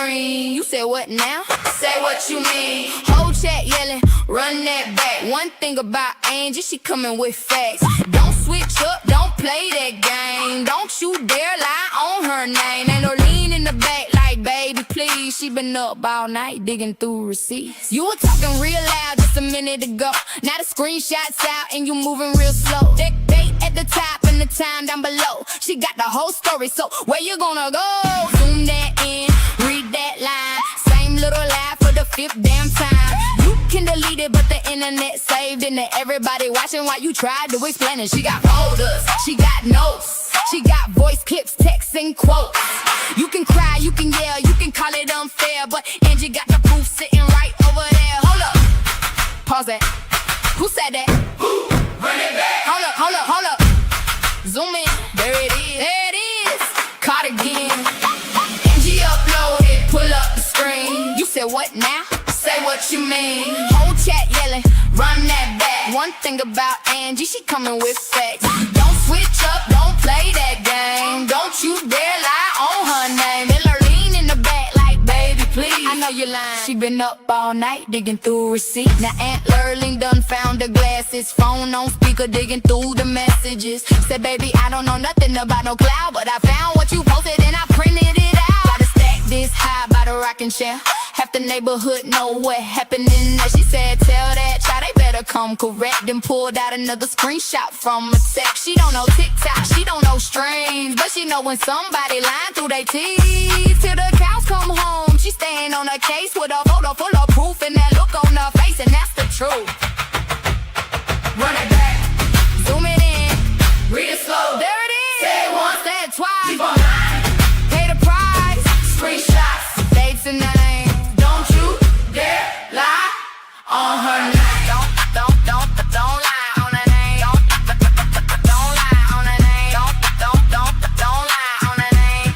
screen. You said what now? Say what you mean. Whole chat yelling, run that back. One thing about Angie, she coming with facts. Don't switch up, don't play that game. Don't you dare lie on her name. Ain't no lean in the back like, baby, please. She been up all night digging through receipts. You were talking real loud just a minute ago. Now the screenshot's out and you moving real slow. Date at the top and the time down below. She got the whole story, so where you gonna go? Zoom that in, read that line. Same little lie for the fifth damn time. You can delete it, but the internet saved it, and everybody watching while you tried to explain it. She got folders, she got notes, she got voice clips, texts, and quotes. You can cry, you can yell, you can call it unfair, but Angie got the proof sitting right over there. Hold up, pause that. Who said that? Who? Run it back. Hold up, hold up, hold up. Zoom in, there it is. There it is. Caught again. Angie uploaded, pull up the screen. You said what now? Say what you mean. Whole chat yelling, run that back. One thing about Angie, she coming with facts. Don't switch up, don't play that game. Don't you dare lie on her name. And her lean in the back like, baby, please. I know you're lying. She been up all night digging through receipts. Now Aunt Lurling done found her glasses. Phone on speaker digging through the messages. Said, baby, I don't know nothing about no cloud, but I found what you posted and I printed it out. Gotta stack this high by the rocking chair. Half the neighborhood know what happened in there. She said, tell that child they better come correct. Then pulled out another screenshot from a text. She don't know TikTok, she don't know strings, but she know when somebody lying through their teeth. Till the cows come home, she staying on her case with a photo full of proof and that look on her face, and that's the truth. Run it back, zoom it in, read it slow. There it is. Say it once, say it twice. Keep on lying. Pay the price. Screenshots, dates and names. Don't you dare lie on her name. Don't lie on her name. Don't lie on her name. Don't lie on her name. Don't lie on her name.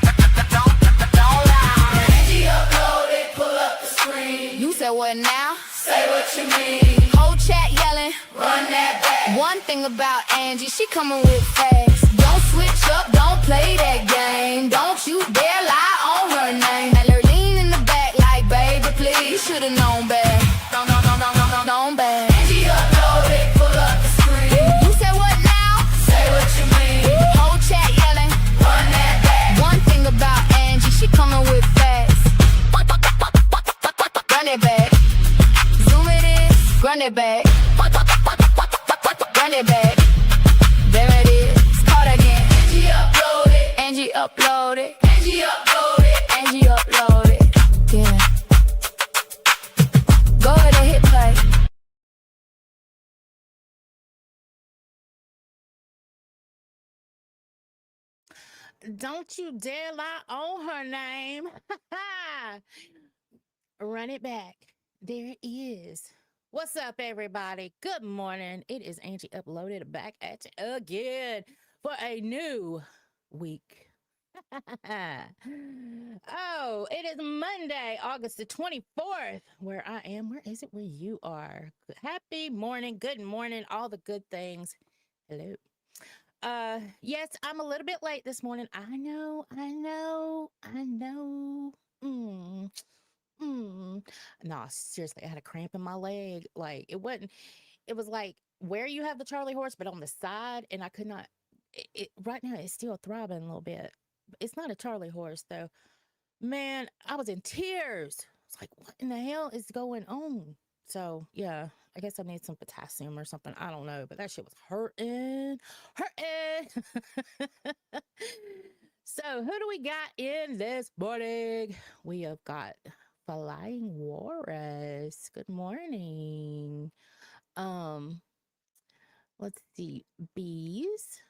Angie uploaded, pull up the screen. You said what now? Say what you mean. Whole chat yelling, run that back. One thing about Angie, she coming with facts. Don't switch up, don't play that game. Don't you dare lie on her name. And her lean in the back like, baby, please. You should've known better. Known better. Angie uploaded, pull up the screen. You said what now? Say what you mean. Whole chat yelling, run that back. One thing about Angie, she coming with facts. Run it back. Zoom it in, run it back. Run it back. There it is. It's caught again. Angie uploaded. Angie uploaded. Angie uploaded. Angie uploaded. Yeah. Go ahead and hit play. Don't you dare lie on her name. Run it back. There it is. What's up, everybody? Good morning. It is Angie Uploaded back at you again for a new week. Oh, it is Monday, August the 24th, where I am. Where is it where you are? Happy morning, good morning, all the good things. Hello. Yes, I'm a little bit late this morning. I know. No, seriously, I had a cramp in my leg. Like it was like where you have the Charlie horse, but on the side, and I could not, right now it's still throbbing a little bit. It's not a Charlie horse though. Man, I was in tears. It's like, what in the hell is going on? So yeah, I guess I need some potassium or something. I don't know, but that shit was hurting. So who do we got in this morning? We have got Flying Walrus. Good morning. Let's see. Bees.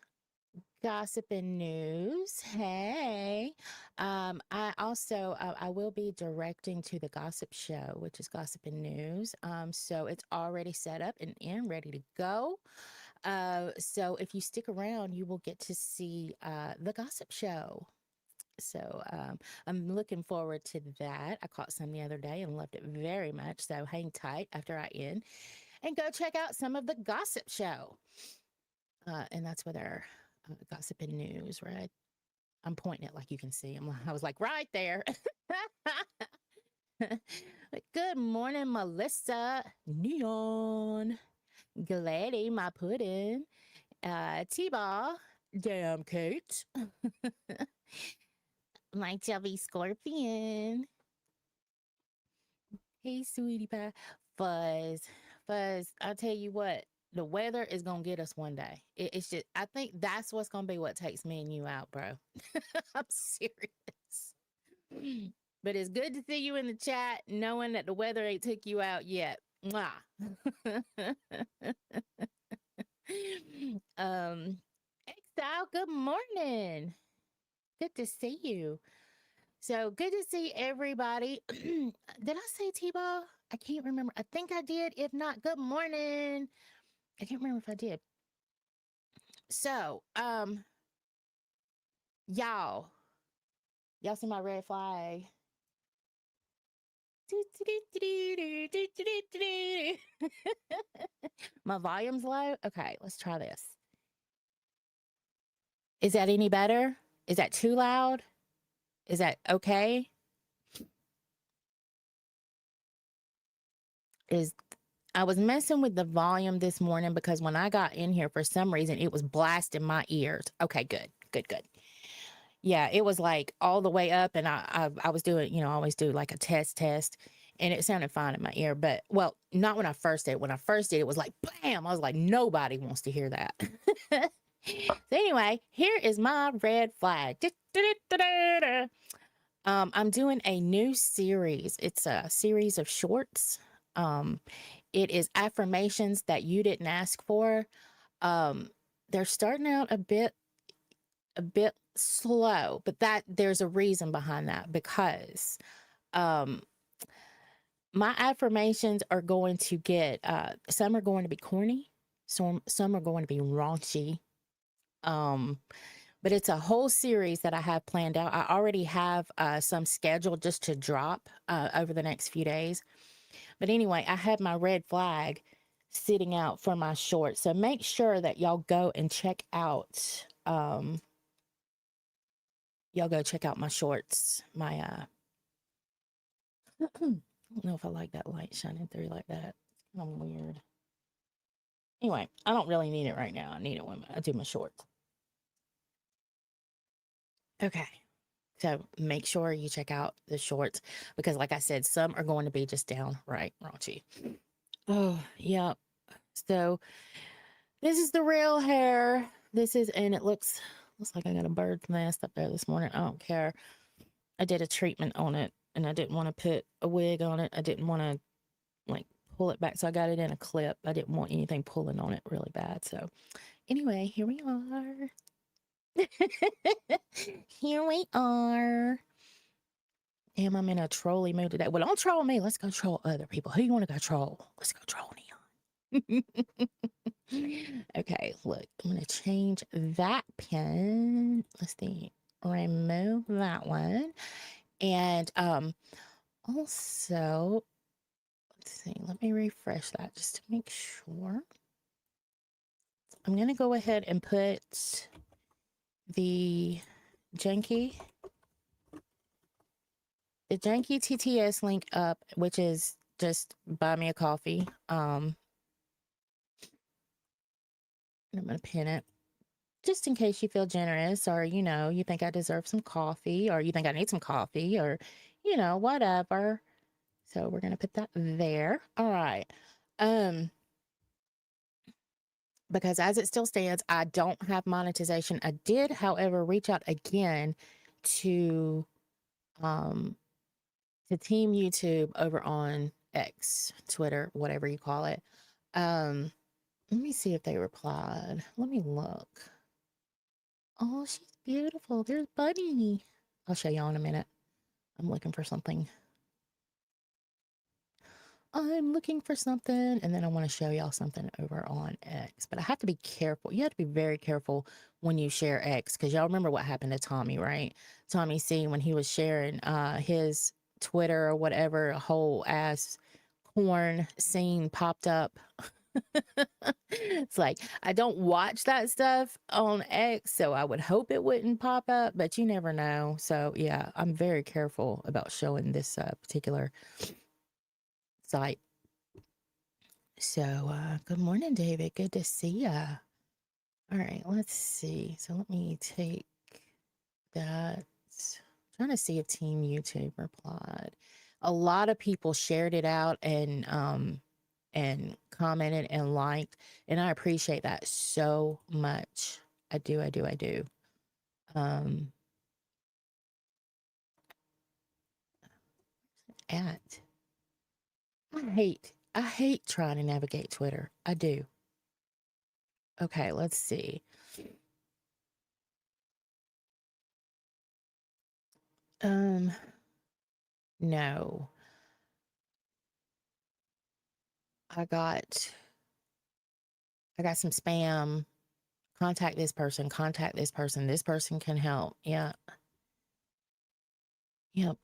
Gossip and news. Hey. I also I will be directing to the gossip show, which is Gossip and News. So it's already set up and ready to go. So if you stick around, you will get to see the gossip show. So I'm looking forward to that. I caught some the other day and loved it very much. So hang tight after I end and go check out some of the gossip show. And that's where they're Gossip and News, right? I'm pointing it like you can see. I was like right there. Good morning, Melissa. Neon. Glady, my pudding. T-Ball. Damn, Kate. My chubby scorpion. Hey, sweetie pie. Fuzz. Fuzz, I'll tell you what, the weather is going to get us one day. It's just, I think that's what's going to be what takes me and you out, bro. I'm serious. But it's good to see you in the chat, knowing that the weather ain't took you out yet. Mwah. Exile, good morning. Good to see you. So good to see everybody. Did I say T-Ball? I can't remember. I think I did. If not, good morning. I can't remember if I did. So, y'all see my red flag? My volume's low. Okay, let's try this. Is that any better? Is that too loud? Is that okay? I was messing with the volume this morning because when I got in here, for some reason, it was blasting my ears. Okay, good. Yeah, it was like all the way up, and I was doing, I always do like a test, and it sounded fine in my ear. But, well, not when I first did. When I first did, it was like, bam! I was like, nobody wants to hear that. So anyway, here is my red flag. I'm doing a new series. It's a series of shorts. It is affirmations that you didn't ask for. They're starting out a bit slow, but there's a reason behind that, because my affirmations are going to get some are going to be corny, some are going to be raunchy. But it's a whole series that I have planned out. I already have some scheduled just to drop over the next few days. But anyway, I have my red flag sitting out for my shorts. So make sure that y'all go and check out, my shorts. I don't know if I like that light shining through like that. It's kind of weird. Anyway, I don't really need it right now. I need it when I do my shorts. Okay. So make sure you check out the shorts, because like I said, some are going to be just downright raunchy. Oh, yeah. So this is the real hair. And it looks like I got a bird's nest up there this morning. I don't care. I did a treatment on it, and I didn't want to put a wig on it. I didn't want to like pull it back. So I got it in a clip. I didn't want anything pulling on it really bad. So anyway, here we are. Here we are. Damn, I'm in a trolly mood today. Well, don't troll me. Let's go troll other people. Who you want to go troll? Let's go troll Neon. Okay, look, I'm going to change that pin. Let's see. Remove that one. And also, let's see. Let me refresh that just to make sure. I'm going to go ahead and put the janky TTS link up, which is just buy me a coffee. I'm going to pin it just in case you feel generous, or, you think I deserve some coffee, or you think I need some coffee, or, whatever. So we're going to put that there. All right. Because as it still stands, I don't have monetization. I did, however, reach out again to Team YouTube over on X, Twitter, whatever you call it. Let me see if they replied. Let me look. Oh, she's beautiful. There's Buddy. I'll show y'all in a minute. I'm looking for something. And then I want to show y'all something over on X. But I have to be careful. You have to be very careful when you share X, because y'all remember what happened to Tommy, right? Tommy C, when he was sharing his Twitter or whatever, a whole ass corn scene popped up It's like I don't watch that stuff on X, so I would hope it wouldn't pop up, but you never know. So yeah, I'm very careful about showing this particular site. So good morning, David. Good to see ya. All right, let's see. So let me take that. Trying to see if Team YouTube replied. A lot of people shared it out and commented and liked, and I appreciate that so much. I do. Um at I hate trying to navigate Twitter. I do. Okay, let's see. No. I got some spam. Contact this person, contact this person. This person can help. Yeah. Yep.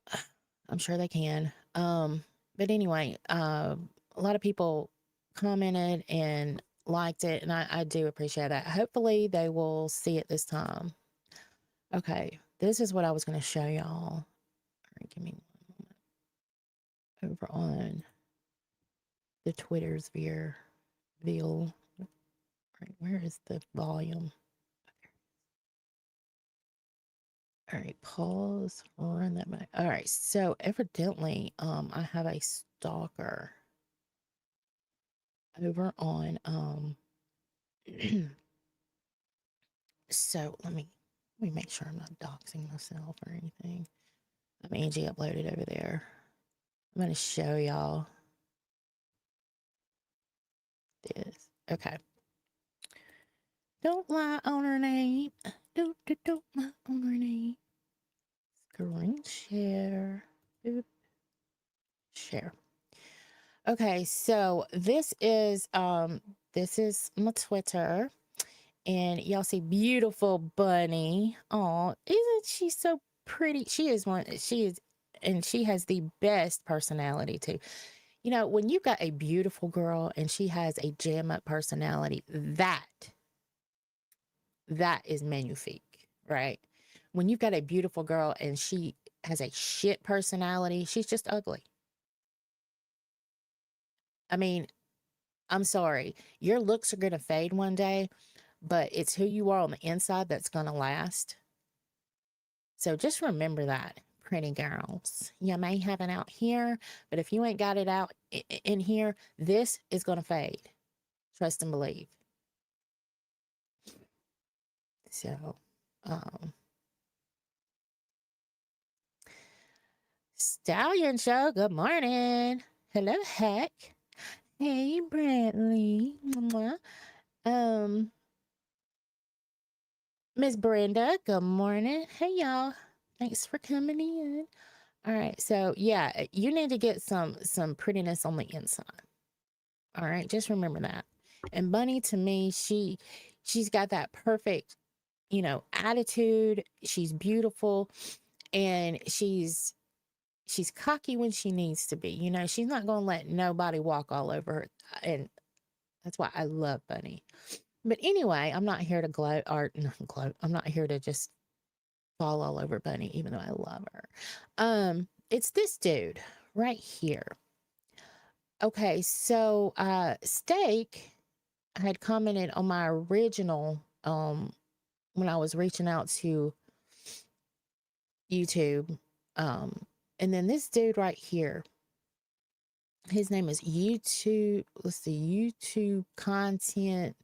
I'm sure they can. But anyway, a lot of people commented and liked it, and I do appreciate that. Hopefully they will see it this time. Okay, this is what I was going to show y'all. All right, give me one moment. Over on the Twitter sphere. All right, where is the volume? All right, pause, run that back. All right, so evidently, I have a stalker over on, so let me make sure I'm not doxing myself or anything. I'm AngieUploaded over there. I'm going to show y'all this. Okay. Don't lie on her name. Don't lie on her name. Screen share. Boop. Share. Okay, so this is my Twitter, and y'all see beautiful bunny. Oh, isn't she so pretty? She is, and she has the best personality too. You know, when you've got a beautiful girl and she has a jam up personality, that is magnifique, right? When you've got a beautiful girl and she has a shit personality, she's just ugly. I mean, I'm sorry. Your looks are going to fade one day, but it's who you are on the inside that's going to last. So just remember that, pretty girls. You may have it out here, but if you ain't got it out in here, this is going to fade. Trust and believe. So, Stallion Show, good morning. Hello, Heck. Hey, Brantley. Miss Brenda, good morning. Hey, y'all. Thanks for coming in. All right, so yeah, you need to get some prettiness on the inside. All right, just remember that. And Bunny, to me, she's got that perfect, attitude. She's beautiful, and she's cocky when she needs to be. She's not going to let nobody walk all over her, and that's why I love Bunny. But anyway, I'm not here to gloat. I'm not here to just fall all over Bunny, even though I love her. It's this dude right here. Okay, so Steak had commented on my original when I was reaching out to YouTube. And then this dude right here, his name is YouTube. Let's see, YouTube content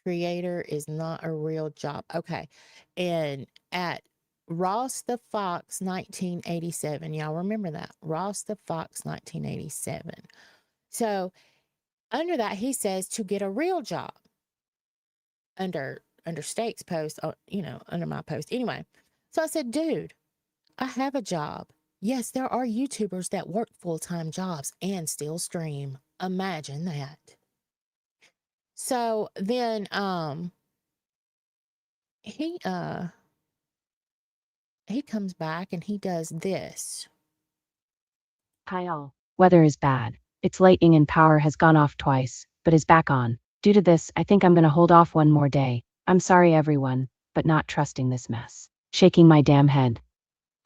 creator is not a real job. Okay. And at Ross the Fox 1987, y'all remember that? Ross the Fox 1987. So under that, he says to get a real job under Steak's post, under my post. Anyway, so I said, dude, I have a job. Yes, there are YouTubers that work full-time jobs and still stream. Imagine that. So then he comes back and he does this. Hi all. Weather is bad. It's lightning and power has gone off twice. but is back on. Due to this, I think I'm gonna hold off one more day. I'm sorry everyone, but not trusting this mess. Shaking my damn head.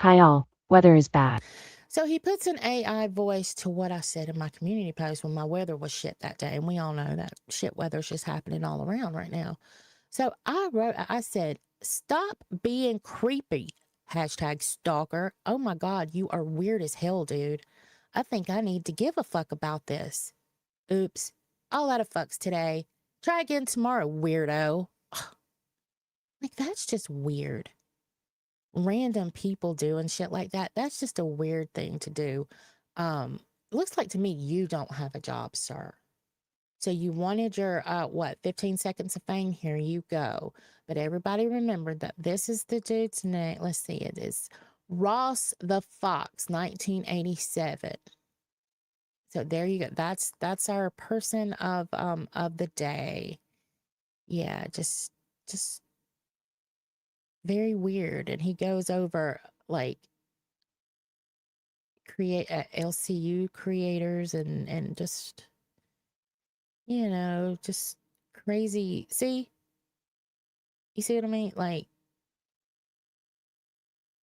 Hi all, weather is bad. So he puts an AI voice to what I said in my community post when my weather was shit that day. And we all know that shit weather's just happening all around right now. So I said, stop being creepy. Hashtag stalker. Oh my God, you are weird as hell, dude. I think I need to give a fuck about this. Oops. All out of fucks today. Try again tomorrow, weirdo. Like, that's just weird. Random people doing shit like that. That's just a weird thing to do. Looks like to me you don't have a job, sir. So you wanted your 15 seconds of fame? Here you go. But everybody remember that this is the dude's name. Let's see, it is Ross the Fox, 1987. So there you go. That's our person of the day. Yeah, just very weird. And he goes over like create LCU creators and just just crazy. See, you see what I mean? Like,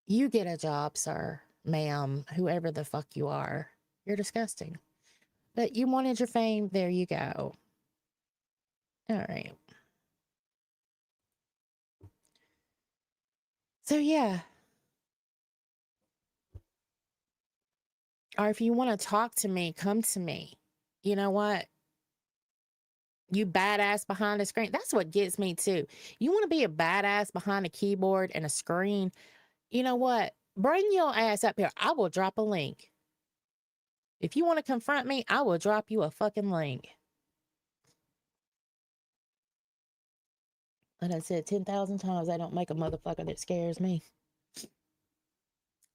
you get a job, sir, ma'am, whoever the fuck you are. You're disgusting. But you wanted your fame. There you go. All right. So yeah. Or if you want to talk to me, come to me. You know what? You badass behind a screen. That's what gets me too. You want to be a badass behind a keyboard and a screen. You know what? Bring your ass up here. I will drop a link. If you want to confront me, I will drop you a fucking link. And I said 10,000 times, I don't make a motherfucker that scares me.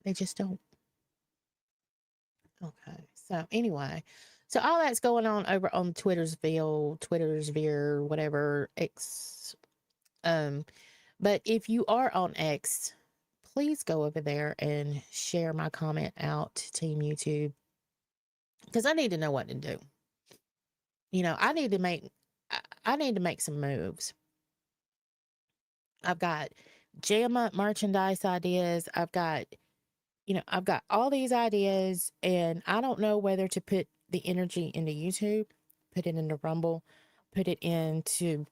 They just don't. Okay. So anyway, so all that's going on over on Twitter's Veer, whatever, X. But if you are on X, please go over there and share my comment out to Team YouTube. Because I need to know what to do. I need to make some moves. I've got JAMA merchandise ideas. I've got all these ideas, and I don't know whether to put the energy into YouTube, put it into Rumble, put it into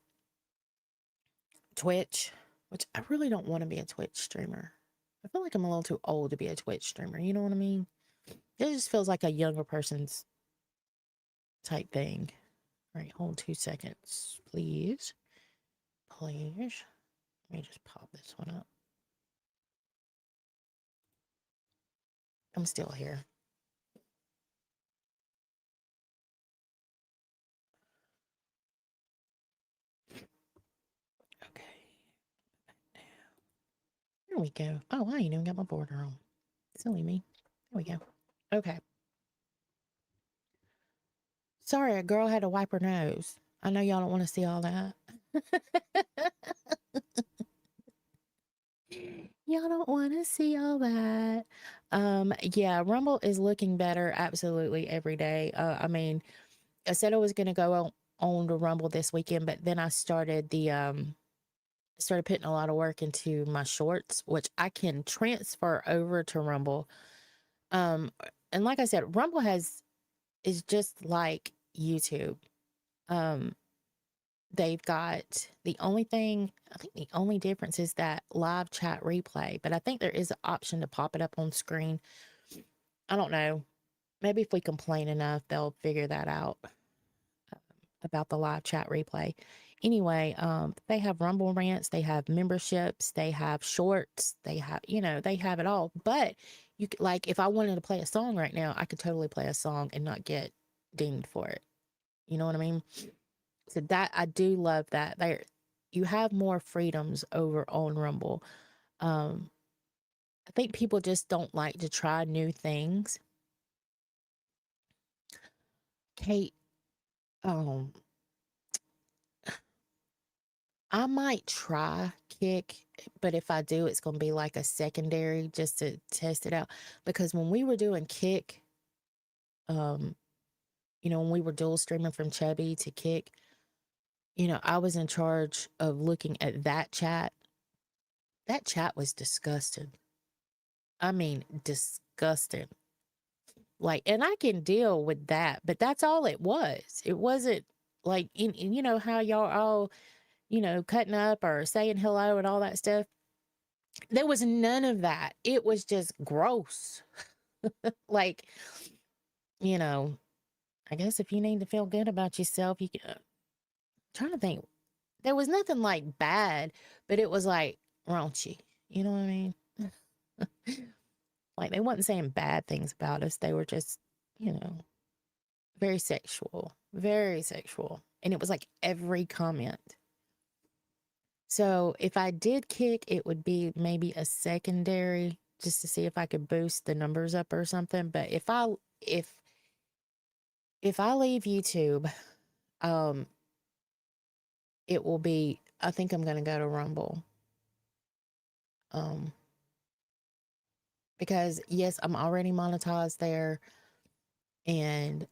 Twitch, which I really don't want to be a Twitch streamer. I feel like I'm a little too old to be a Twitch streamer. You know what I mean? It just feels like a younger person's type thing. All right, hold 2 seconds, please. Please. Let me just pop this one up. I'm still here. Okay. There we go. Oh, I ain't even got my border on. Silly me. There we go. Okay. Sorry, a girl had to wipe her nose. I know y'all don't want to see all that. Y'all don't want to see all that. Yeah, Rumble is looking better absolutely every day. I mean, I said I was gonna go on to Rumble this weekend, but then I started putting a lot of work into my shorts, which I can transfer over to Rumble. And like I said, Rumble is just like YouTube. They've got the only difference is that live chat replay, but I think there is an option to pop it up on screen. I don't know. Maybe if we complain enough, they'll figure that out about the live chat replay. Anyway, they have Rumble rants, they have memberships, they have shorts, they have it all. But like, if I wanted to play a song right now, I could totally play a song and not get dinged for it. You know what I mean? So that I do love that. You have more freedoms over on Rumble. I think people just don't like to try new things. Kate, I might try Kick, but if I do, it's going to be like a secondary just to test it out. Because when we were doing Kick, you know, when we were dual streaming from Chubby to Kick, you know, I was in charge of looking at that chat. That chat was disgusting. I mean, disgusting. Like, and I can deal with that, but that's all it was. It wasn't like, you know, how y'all all, you know, cutting up or saying hello and all that stuff. There was none of that. It was just gross. Like, you know, I guess if you need to feel good about yourself, you can. Trying to think. There was nothing like bad, but it was like raunchy. You know what I mean? Like they wasn't saying bad things about us. They were just, you know, very sexual, very sexual. And it was like every comment. So if I did kick, it would be maybe a secondary just to see if I could boost the numbers up or something. But if I leave YouTube, um, it will be, I think I'm gonna go to Rumble. Um, because yes, I'm already monetized there, and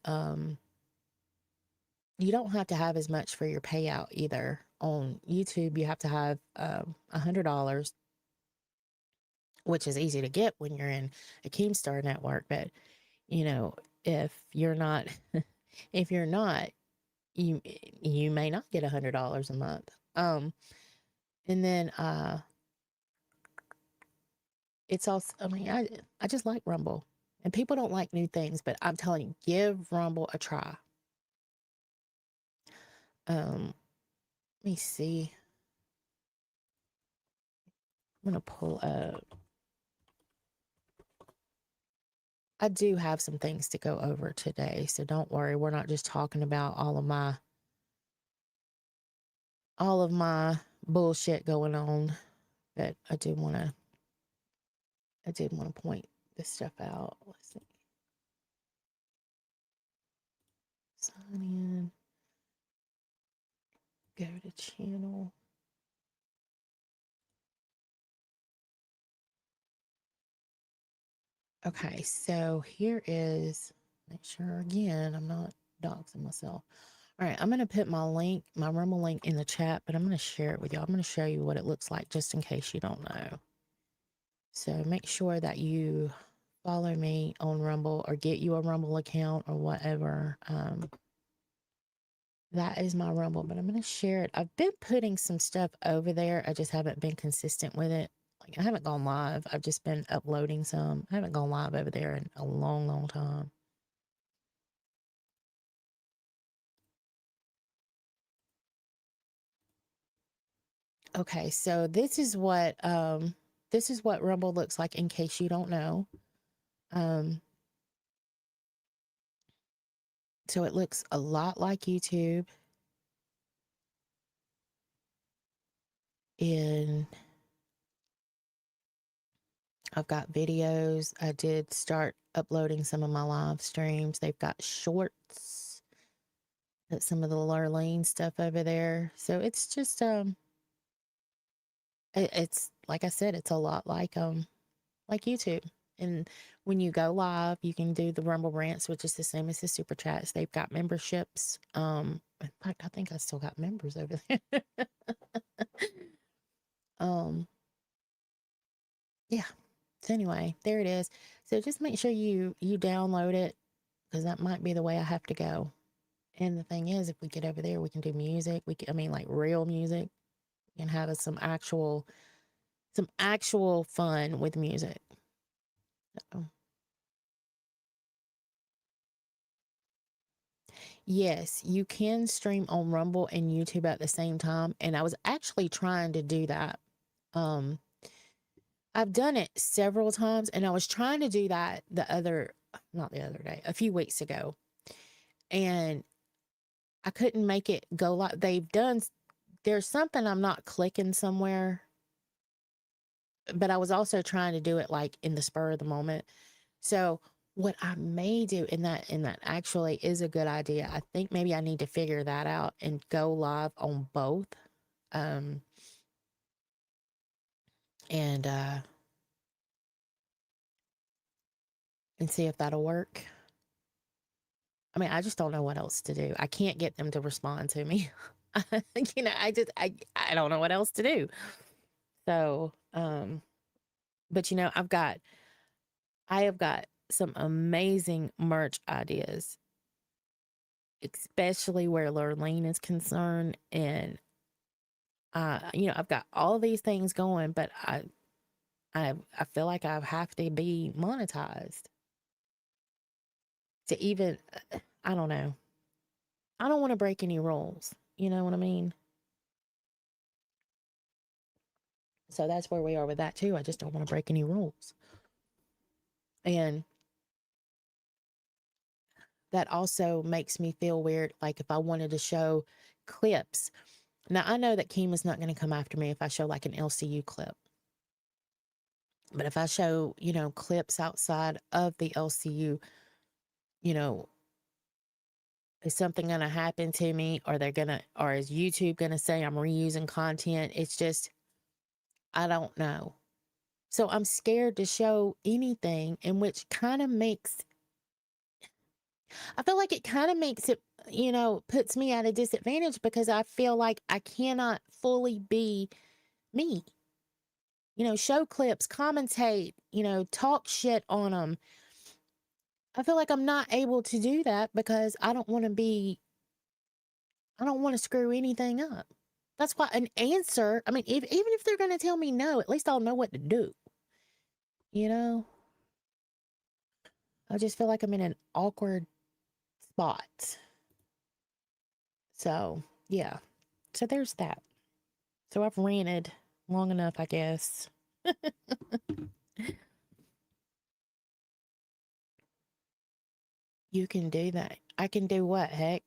you don't have to have as much for your payout either. On YouTube, you have to have $100, which is easy to get when you're in a Keemstar network. But you know, if you're not, if you're not, you may not get $100 a month. And then it's also, I mean, I just like Rumble, and people don't like new things, but I'm telling you, give Rumble a try. Let me see. I'm gonna pull up. I do have some things to go over today, so don't worry. We're not just talking about all of my bullshit going on, but I did want to point this stuff out. Let's see. Sign in. Go to channel. Okay, so here is, make sure again, I'm not doxing myself. All right, I'm going to put my link, my Rumble link in the chat, but I'm going to share it with y'all. I'm going to show you what it looks like just in case you don't know. So make sure that you follow me on Rumble or get you a Rumble account or whatever. That is my Rumble, but I'm going to share it. I've been putting some stuff over there. I just haven't been consistent with it. Like I haven't gone live. I've just been uploading some. I haven't gone live over there in a long, long time. Okay, so this is what Rumble looks like in case you don't know. So it looks a lot like YouTube. And I've got videos. I did start uploading some of my live streams. They've got shorts. That's some of the Lurleen stuff over there. So it's just it's like I said, it's a lot like YouTube. And when you go live, you can do the Rumble rants, which is the same as the super chats. They've got memberships. In fact, I think I still got members over there. Yeah. So anyway, there it is. So just make sure you download it, because that might be the way I have to go. And the thing is, if we get over there, we can do music. I mean, like real music, and have some actual fun with music. So, yes, you can stream on Rumble and YouTube at the same time, and I was actually trying to do that. I've done it several times, and I was trying to do that not the other day, a few weeks ago, and I couldn't make it go like there's something I'm not clicking somewhere, but I was also trying to do it like in the spur of the moment. So what I may do in that actually is a good idea. I think maybe I need to figure that out and go live on both. And see if that'll work. I mean, I just don't know what else to do. I can't get them to respond to me. You know, I don't know what else to do. So, but you know, I have got some amazing merch ideas, especially where Lurleen is concerned. And, you know, I've got all these things going, but I feel like I have to be monetized to even, I don't know. I don't want to break any rules. You know what I mean? So that's where we are with that too. I just don't want to break any rules. And that also makes me feel weird. Like if I wanted to show clips. Now I know that Kima's not going to come after me if I show like an LCU clip. But if I show, you know, clips outside of the LCU, you know, is something going to happen to me? Or or is YouTube going to say I'm reusing content? It's just, I don't know. So I'm scared to show anything, in which kind of makes, I feel like it kind of makes it, you know, puts me at a disadvantage because I feel like I cannot fully be me. You know, show clips, commentate, you know, talk shit on them. I feel like I'm not able to do that because I don't want to screw anything up. That's why an answer, I mean, even if they're going to tell me no, at least I'll know what to do. You know? I just feel like I'm in an awkward spot. So, yeah. So there's that. So I've ranted long enough, I guess. You can do that. I can do what, heck?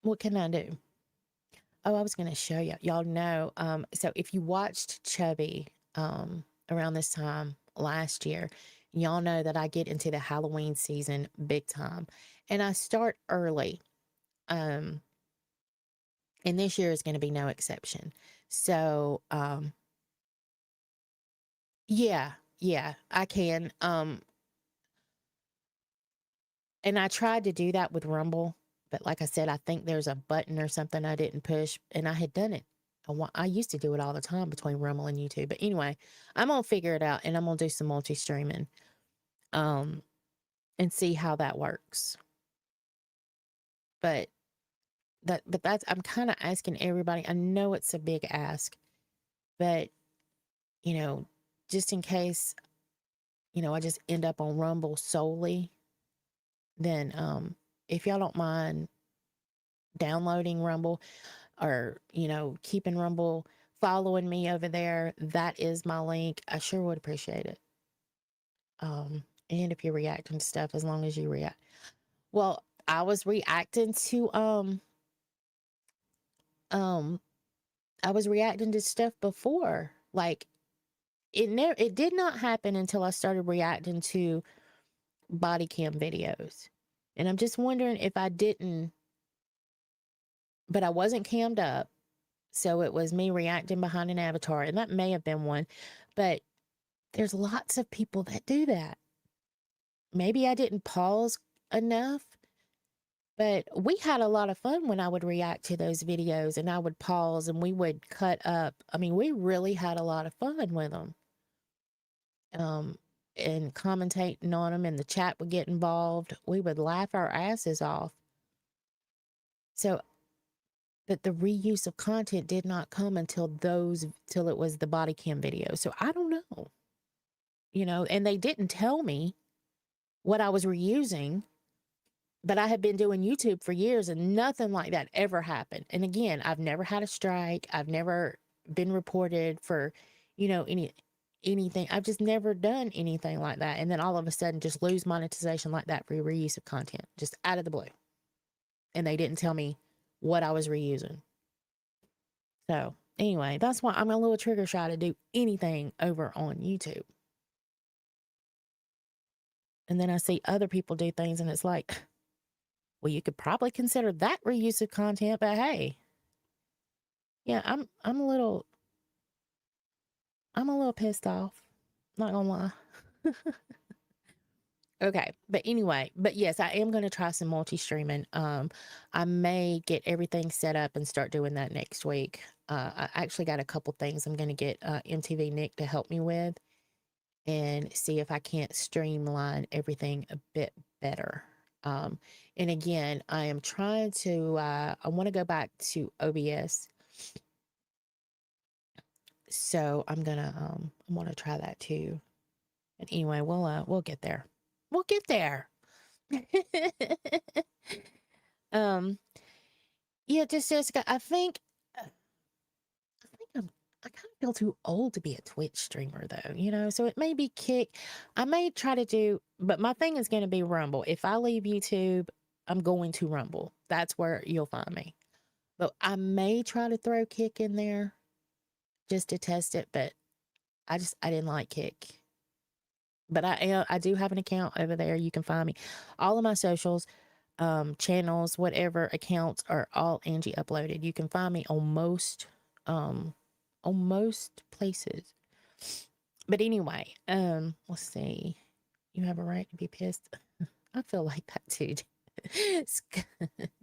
What can I do? Oh, I was going to show you. Y'all know. So if you watched Chubby around this time last year, y'all know that I get into the Halloween season big time. And I start early. And this year is going to be no exception. So, yeah, I can. And I tried to do that with Rumble, but like I said, I think there's a button or something I didn't push, and I had done it. I used to do it all the time between Rumble and YouTube. But anyway, I'm gonna figure it out, and I'm gonna do some multi-streaming, um, and see how that works. But that's I'm kind of asking everybody. I know it's a big ask, but you know, just in case, you know, I just end up on Rumble solely, then if y'all don't mind downloading Rumble, or, you know, keeping Rumble, following me over there, that is my link. I sure would appreciate it. And if you're reacting to stuff, as long as you react. Well, I was reacting to um I was reacting to stuff before. Like it did not happen until I started reacting to body cam videos. And I'm just wondering if I didn't, but I wasn't cammed up. So it was me reacting behind an avatar, and that may have been one. But there's lots of people that do that. Maybe I didn't pause enough, but we had a lot of fun when I would react to those videos, and I would pause and we would cut up. I mean, we really had a lot of fun with them. And commentating on them, and the chat would get involved. We would laugh our asses off. So, but the reuse of content did not come until till it was the body cam video. So I don't know, you know, and they didn't tell me what I was reusing, but I had been doing YouTube for years and nothing like that ever happened. And again, I've never had a strike. I've never been reported for, you know, anything. I've just never done anything like that. And then all of a sudden just lose monetization like that for reuse of content, just out of the blue. And they didn't tell me what I was reusing. So anyway, that's why I'm a little trigger shy to do anything over on YouTube. And then I see other people do things and it's like, well, you could probably consider that reuse of content, but hey, yeah, I'm a little pissed off. Not gonna lie. Okay, but anyway, but yes, I am gonna try some multi-streaming. I may get everything set up and start doing that next week. I actually got a couple things I'm gonna get MTV Nick to help me with and see if I can't streamline everything a bit better. Um, and again, I am trying to. I want to go back to OBS, so I want to try that too. And anyway, we'll get there. We'll get there. um, yeah, just Jessica, I kind of feel too old to be a Twitch streamer though, you know. So it may be Kick. I may try to do, but my thing is going to be Rumble. If I leave YouTube, I'm going to Rumble. That's where you'll find me. But I may try to throw Kick in there just to test it, but I didn't like Kick. But I do have an account over there. You can find me. All of my socials, channels, whatever accounts are all Angie uploaded. You can find me um on most places. But anyway, let's see. You have a right to be pissed. I feel like that too.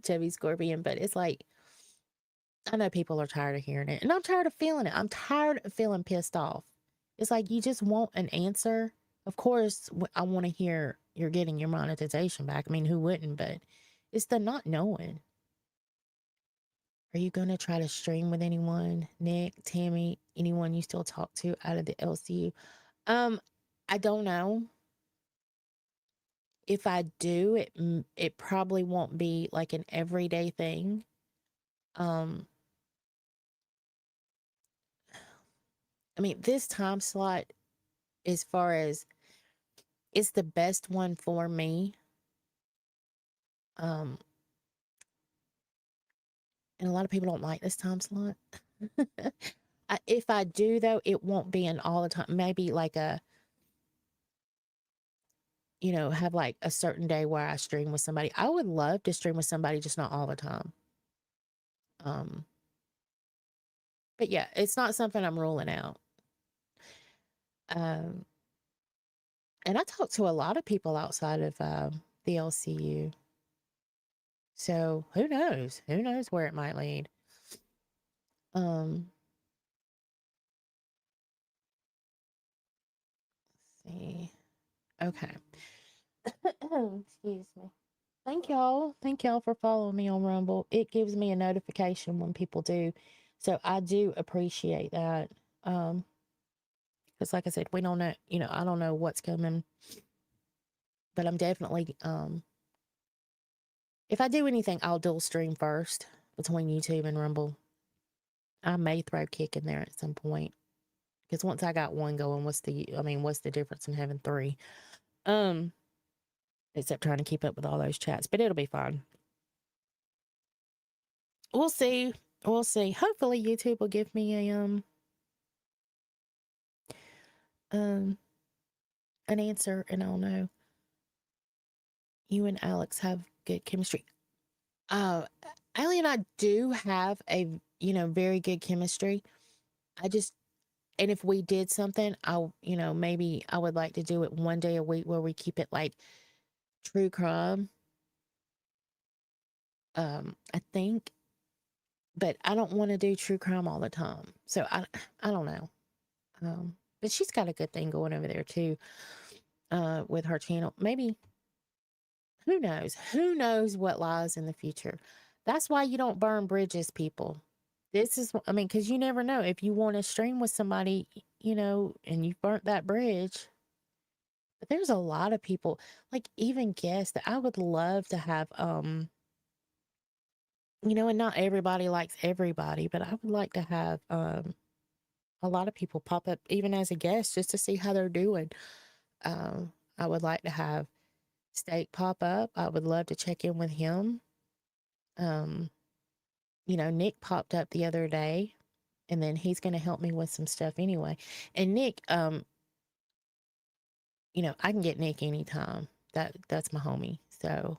Chubby Scorpion, but it's like I know people are tired of hearing it, and I'm tired of feeling it. I'm tired of feeling pissed off. It's like you just want an answer. Of course, I want to hear you're getting your monetization back. I mean, who wouldn't? But it's the not knowing. Are you going to try to stream with anyone? Nick, Tammy, anyone you still talk to out of the LCU? I don't know. If I do, it probably won't be like an everyday thing. Um, I mean, this time slot, as far as it's the best one for me. Um, and a lot of people don't like this time slot. If I do though, it won't be an all the time. Maybe like have like a certain day where I stream with somebody. I would love to stream with somebody, just not all the time. Um, but yeah, it's not something I'm ruling out. Um, and I talk to a lot of people outside of the LCU. So who knows? Who knows where it might lead? Um, let's see. Okay. Excuse me. Thank y'all. Thank y'all for following me on Rumble. It gives me a notification when people do. So I do appreciate that. Because like I said, we don't know, I don't know what's coming. But I'm definitely if I do anything, I'll dual stream first between YouTube and Rumble. I may throw Kick in there at some point. Because once I got one going, what's the difference in having three? Except trying to keep up with all those chats, but it'll be fine. We'll see. We'll see. Hopefully YouTube will give me an answer and I'll know. You and Alex have good chemistry. Allie and I do have a very good chemistry. And if we did something, maybe I would like to do it one day a week where we keep it like true crime. I think, but I don't want to do true crime all the time. So I don't know. But she's got a good thing going over there too, with her channel. Maybe, who knows? Who knows what lies in the future? That's why you don't burn bridges, people. Because you never know if you want to stream with somebody, and you've burnt that bridge. But there's a lot of people, like even guests that I would love to have, and not everybody likes everybody, but I would like to have, a lot of people pop up even as a guest just to see how they're doing. I would like to have Steak pop up. I would love to check in with him. Um, Nick popped up the other day, and then he's going to help me with some stuff anyway. And Nick, I can get Nick anytime. That's my homie. So,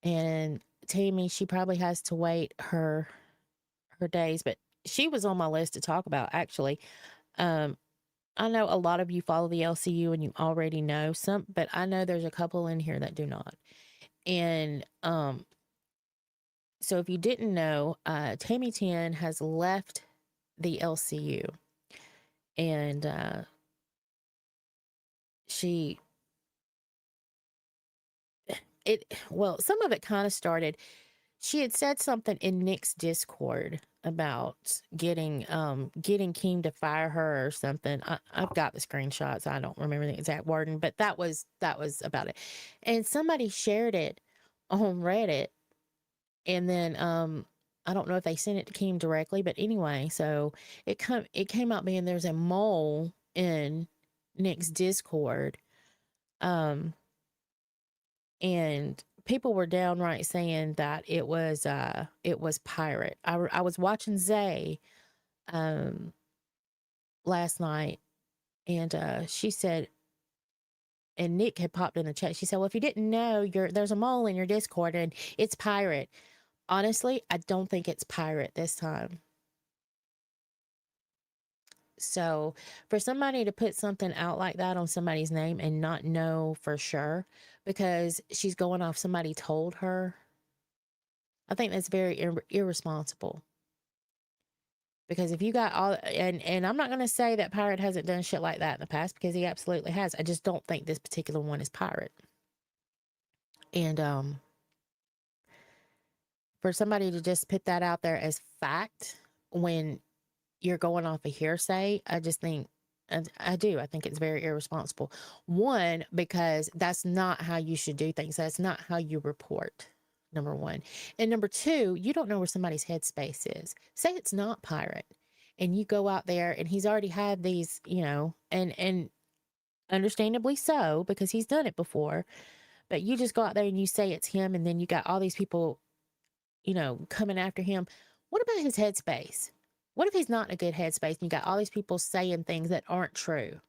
and Tammy, she probably has to wait her days, but she was on my list to talk about actually. I know a lot of you follow the LCU and you already know some, but I know there's a couple in here that do not. And so if you didn't know, Tammy 10 has left the LCU, and she well, some of it kind of started. She had said something in Nick's Discord about getting Keem to fire her or something. I've got the screenshots. I don't remember the exact wording, but that was about it. And somebody shared it on Reddit, and then I don't know if they sent it to Keem directly, but anyway, so it came out being there's a mole in Nick's Discord, um, and people were downright saying that it was pirate. I was watching Zay last night, and she said, and Nick had popped in the chat. She said, "Well, if you didn't know, there's a mole in your Discord, and it's pirate." Honestly, I don't think it's pirate this time. So for somebody to put something out like that on somebody's name and not know for sure because she's going off somebody told her, I think that's very irresponsible. Because if you got all, and I'm not going to say that Pirate hasn't done shit like that in the past, because he absolutely has. I just don't think this particular one is Pirate. And for somebody to just put that out there as fact when you're going off a hearsay, I just think, I do. I think it's very irresponsible. One, because that's not how you should do things. That's not how you report, number one. And number two, you don't know where somebody's headspace is. Say it's not Pirate, and you go out there and he's already had these, and understandably so, because he's done it before, but you just go out there and you say it's him, and then you got all these people, coming after him. What about his headspace? What if he's not in a good headspace and you got all these people saying things that aren't true?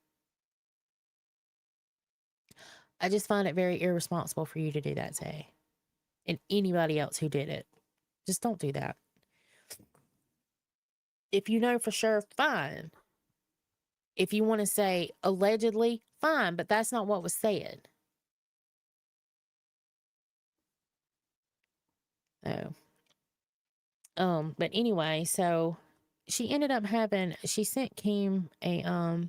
I just find it very irresponsible for you to do that, Zay. And anybody else who did it. Just don't do that. If you know for sure, fine. If you want to say allegedly, fine, but that's not what was said. Oh. But anyway, so she ended up she sent Keem a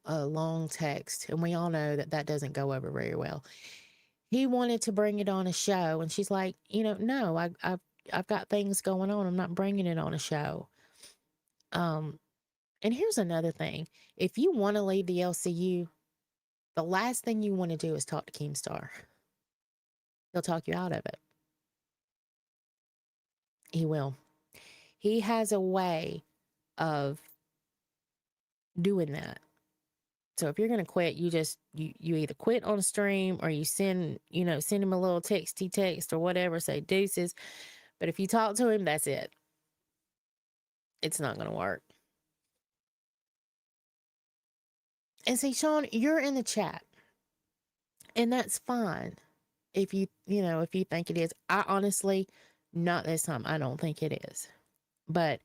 long text, and we all know that doesn't go over very well. He wanted to bring it on a show, and she's like, no, I've got things going on. I'm not bringing it on a show. And here's another thing. If you want to leave the LCU, the last thing you want to do is talk to Keemstar. He'll talk you out of it. He will. He has a way of doing that. So if you're going to quit, you either quit on a stream or you send him a little texty text or whatever, say deuces. But if you talk to him, that's it. It's not going to work. And see, Sean, you're in the chat, and that's fine. If you think it is. I honestly, not this time. I don't think it is. But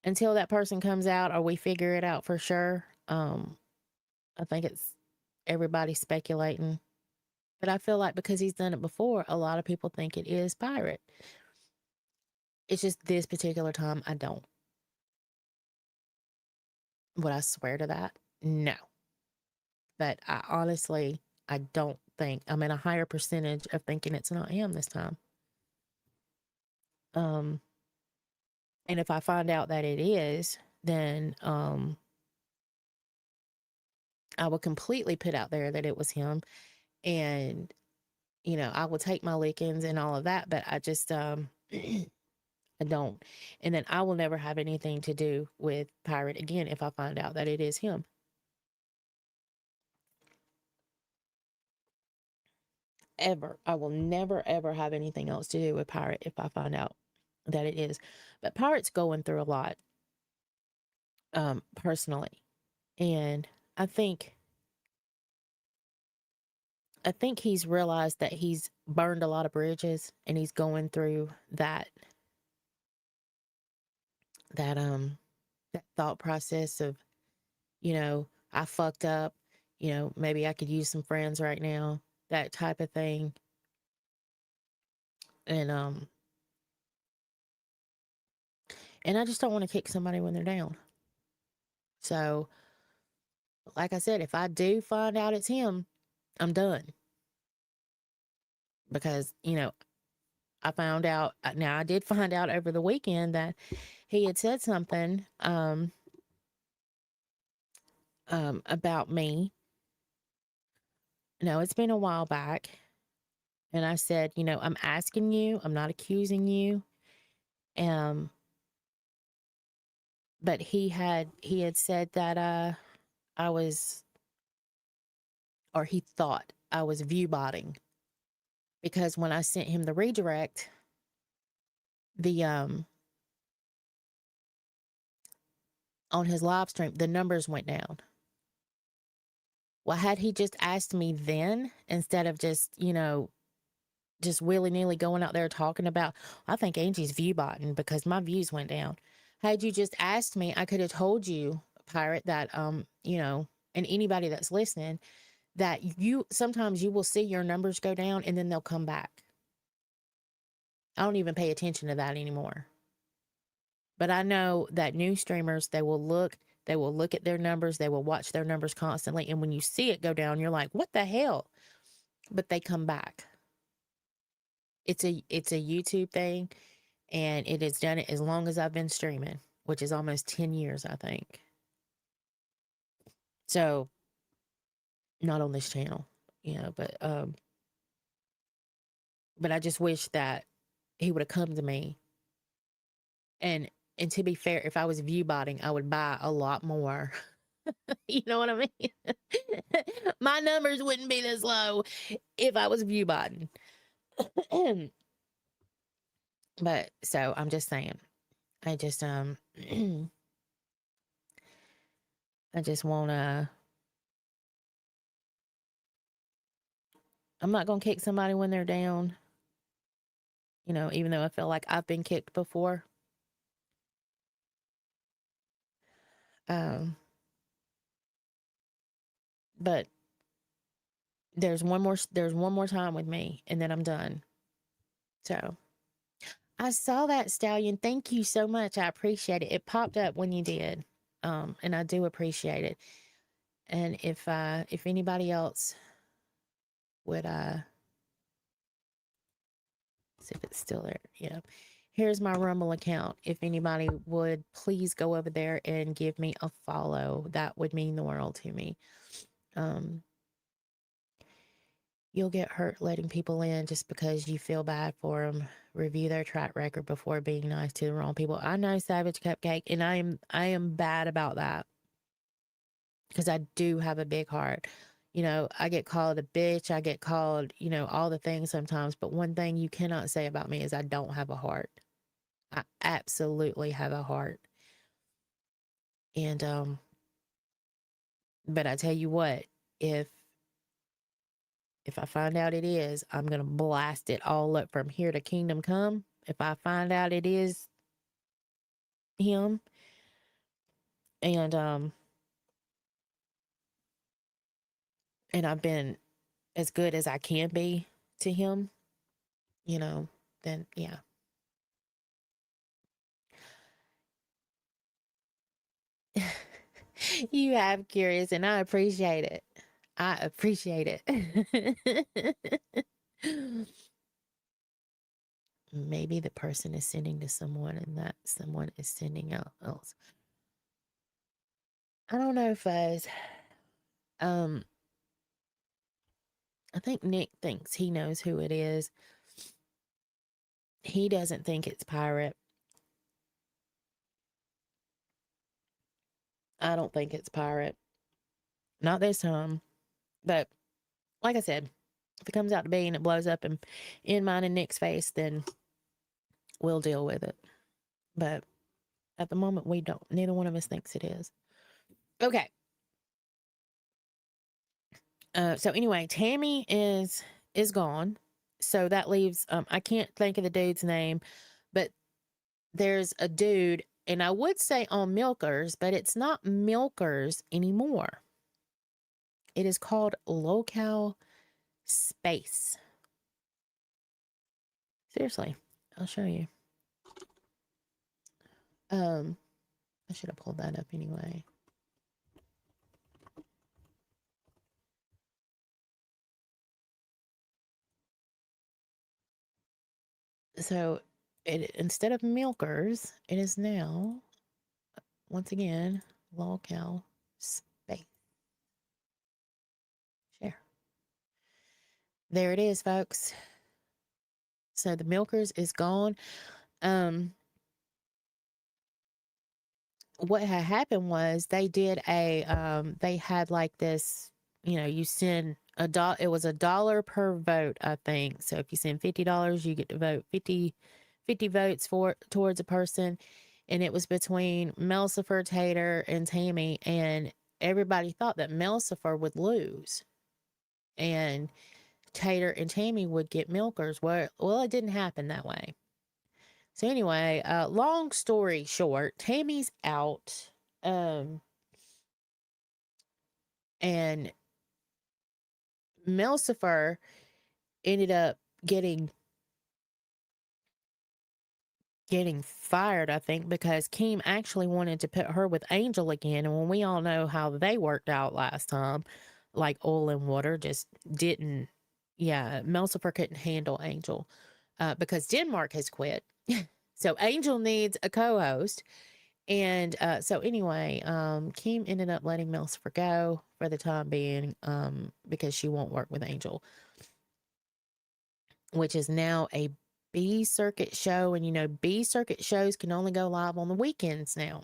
until that person comes out or we figure it out for sure, I think it's everybody speculating. But I feel like because he's done it before, a lot of people think it is Pirate. It's just this particular time, I don't. Would I swear to that? No. But I don't think, I'm in a higher percentage of thinking it's not him this time. And if I find out that it is, then I will completely put out there that it was him, and I will take my lickings and all of that, but I just I don't. And then I will never have anything to do with Pirate again if I find out that it is him. Ever. I will never ever have anything else to do with Pirate if I find out that it is. But Pirate's going through a lot personally, and I think he's realized that he's burned a lot of bridges, and he's going through that that thought process of, I fucked up, maybe I could use some friends right now, that type of thing. And and I just don't want to kick somebody when they're down. So, like I said, if I do find out it's him, I'm done. Because, I found out, now I did find out over the weekend that he had said something about me. No, it's been a while back. And I said, I'm asking you, I'm not accusing you. Um, but he had said that I was, or he thought I was view botting, because when I sent him the redirect, the on his live stream, the numbers went down. Well, had he just asked me then, instead of just, just willy-nilly going out there talking about, I think Angie's view botting because my views went down. Had you just asked me, I could have told you, Pirate, that and anybody that's listening, that sometimes you will see your numbers go down and then they'll come back. I don't even pay attention to that anymore. But I know that new streamers, they will look at their numbers, they will watch their numbers constantly, and when you see it go down, you're like, what the hell? But they come back. It's a YouTube thing, and it has done it as long as I've been streaming, which is almost 10 years, I think. So, not on this channel, but I just wish that he would have come to me. And to be fair, if I was view botting, I would buy a lot more. You know what I mean? My numbers wouldn't be this low if I was view botting. But so I'm just saying, I just I just wanna, I'm not gonna kick somebody when they're down, even though I feel like I've been kicked before. But there's one more time with me, and then I'm done. So I saw that, Stallion. Thank you so much. I appreciate it. It popped up when you did. And I do appreciate it. And if anybody else would see if it's still there. Yeah. Here's my Rumble account. If anybody would please go over there and give me a follow, that would mean the world to me. You'll get hurt letting people in just because you feel bad for them. Review their track record before being nice to the wrong people. I know, Savage Cupcake, and I am bad about that, because I do have a big heart. I get called a bitch. I get called, all the things sometimes. But one thing you cannot say about me is I don't have a heart. I absolutely have a heart. And but I tell you what, if I find out it is, I'm gonna blast it all up from here to Kingdom Come. If I find out it is him, and I've been as good as I can be to him, then yeah. You have curious, and I appreciate it. I appreciate it. Maybe the person is sending to someone, and that someone is sending out else. I don't know, Fuzz. I think Nick thinks he knows who it is. He doesn't think it's Pirate. I don't think it's Pirate. Not this time. But like I said, if it comes out to be and it blows up in mine and Nick's face, then we'll deal with it. But at the moment, we don't. Neither one of us thinks it is. Okay. So anyway, Tammy is gone. So that leaves, I can't think of the dude's name, but there's a dude And I would say on Milkers, but it's not Milkers anymore. It is called Locale Space. Seriously, I'll show you. I should have pulled that up anyway. So instead of Milkers, it is now, once again, Locale Space. Share. There it is, folks. So the Milkers is gone. What had happened was they did they had like this, you send it was $1 per vote, I think. So if you send $50, you get to vote 50 votes towards a person. And it was between Melsifer, Tater, and Tammy, and everybody thought that Melsifer would lose and Tater and Tammy would get Milkers. Well, it didn't happen that way. So anyway, long story short, Tammy's out. And Melsifer ended up getting fired, I think, because Keem actually wanted to put her with Angel again. And when we all know how they worked out last time, like oil and water, just didn't. Yeah, Melsifer couldn't handle Angel because Denmark has quit. So Angel needs a co-host. And so anyway, Keem ended up letting Melsifer go for the time being because she won't work with Angel, which is now a B circuit show. And B circuit shows can only go live on the weekends now.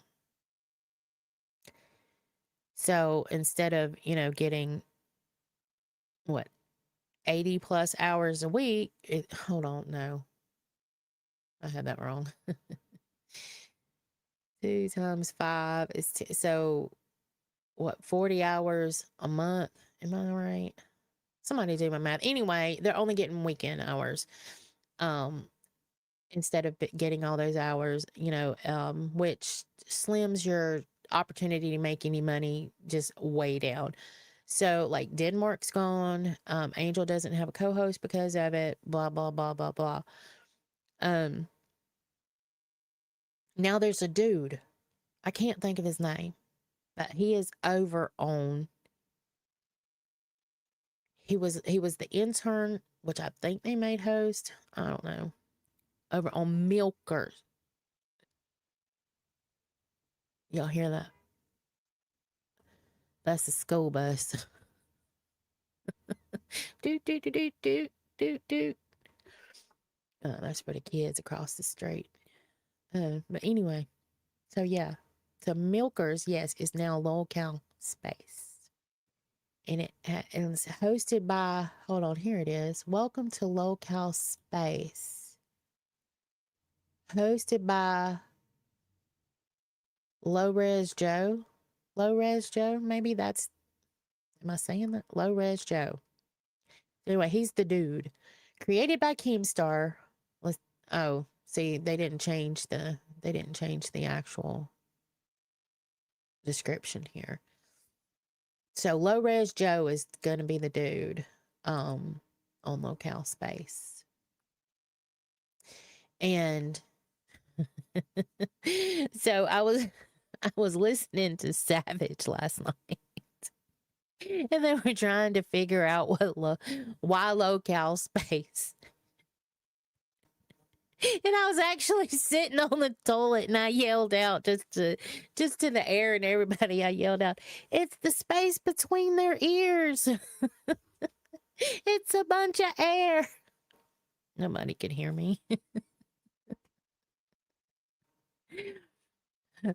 So instead of, getting 80 plus hours a week, hold on, no, I had that wrong. 2 times 5 is so 40 hours a month? Am I right? Somebody do my math. Anyway, they're only getting weekend hours. Instead of getting all those hours, which slims your opportunity to make any money just way down. So like Denmark's gone. Angel doesn't have a co-host because of it. Blah, blah, blah, blah, blah. Now there's a dude. I can't think of his name, but he is over on. He was the intern, which I think they made host. I don't know. Over on Milkers. Y'all hear that? That's the school bus. Doot, doot, doot, doot, doot, doot, doot. That's for the kids across the street. But anyway, so yeah. So Milkers, yes, is now Locale Space. And it's hosted by, hold on, here it is. Welcome to Locale Space. Hosted by Low Res Joe. Low Res Joe, maybe that's, am I saying that? Low Res Joe. Anyway, he's the dude. Created by Keemstar. Oh, see, they didn't change the actual description here. So Low Res Joe is gonna be the dude on Locale Space. And so I was listening to Savage last night. And they were trying to figure out why Locale Space. And I was actually sitting on the toilet and I yelled out just to the air and everybody, I yelled out, it's the space between their ears. It's a bunch of air. Nobody could hear me.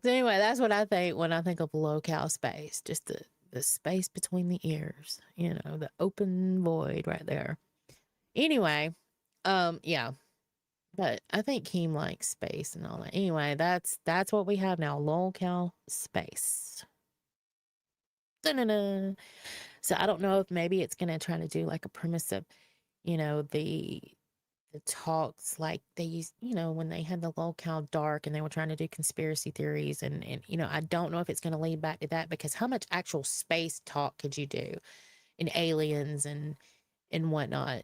So anyway, that's what I think when I think of Locale Space, just the space between the ears, the open void right there. Anyway, yeah. But I think Keem likes space and all that. Anyway, that's what we have now. Locale Space. Da-na-na. So I don't know if maybe it's going to try to do like a premise of, the the talks like they used, when they had the locale dark and they were trying to do conspiracy theories and I don't know if it's going to lead back to that, because how much actual space talk could you do in aliens and whatnot?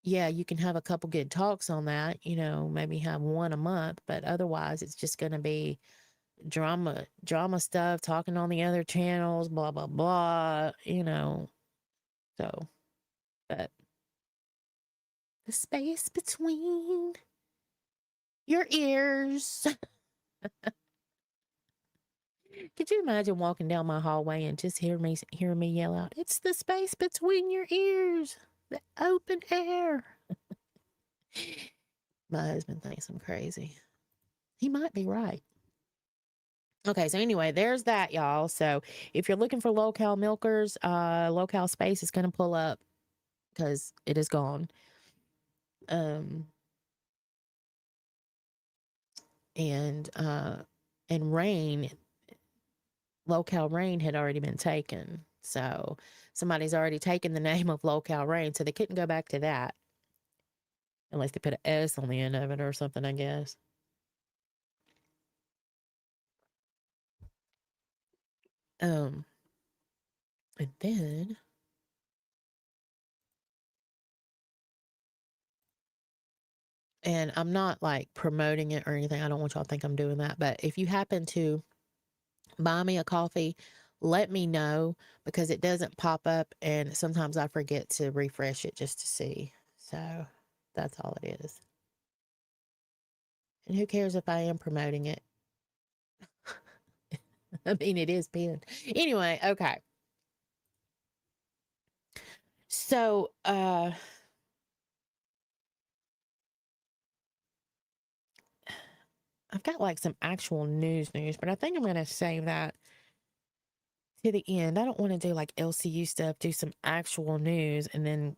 Yeah, you can have a couple good talks on that, maybe have one a month, but otherwise it's just going to be drama stuff, talking on the other channels, blah, blah, blah, so, but the space between your ears. Could you imagine walking down my hallway and just hearing me yell out, "It's the space between your ears, the open air." My husband thinks I'm crazy. He might be right. Okay, so anyway, there's that, y'all. So if you're looking for locale milkers, locale space is going to pull up because it is gone. And rain, locale rain had already been taken. So somebody's already taken the name of locale rain, so they couldn't go back to that unless they put an S on the end of it or something, I guess. And then and I'm not like promoting it or anything. I don't want y'all to think I'm doing that. But if you happen to buy me a coffee, let me know, because it doesn't pop up and sometimes I forget to refresh it just to see. So that's all it is. And who cares if I am promoting it? I mean, it is pinned. Anyway, okay. So, I've got like some actual news, but I think I'm going to save that to the end. I don't want to do like LCU stuff, do some actual news, and then,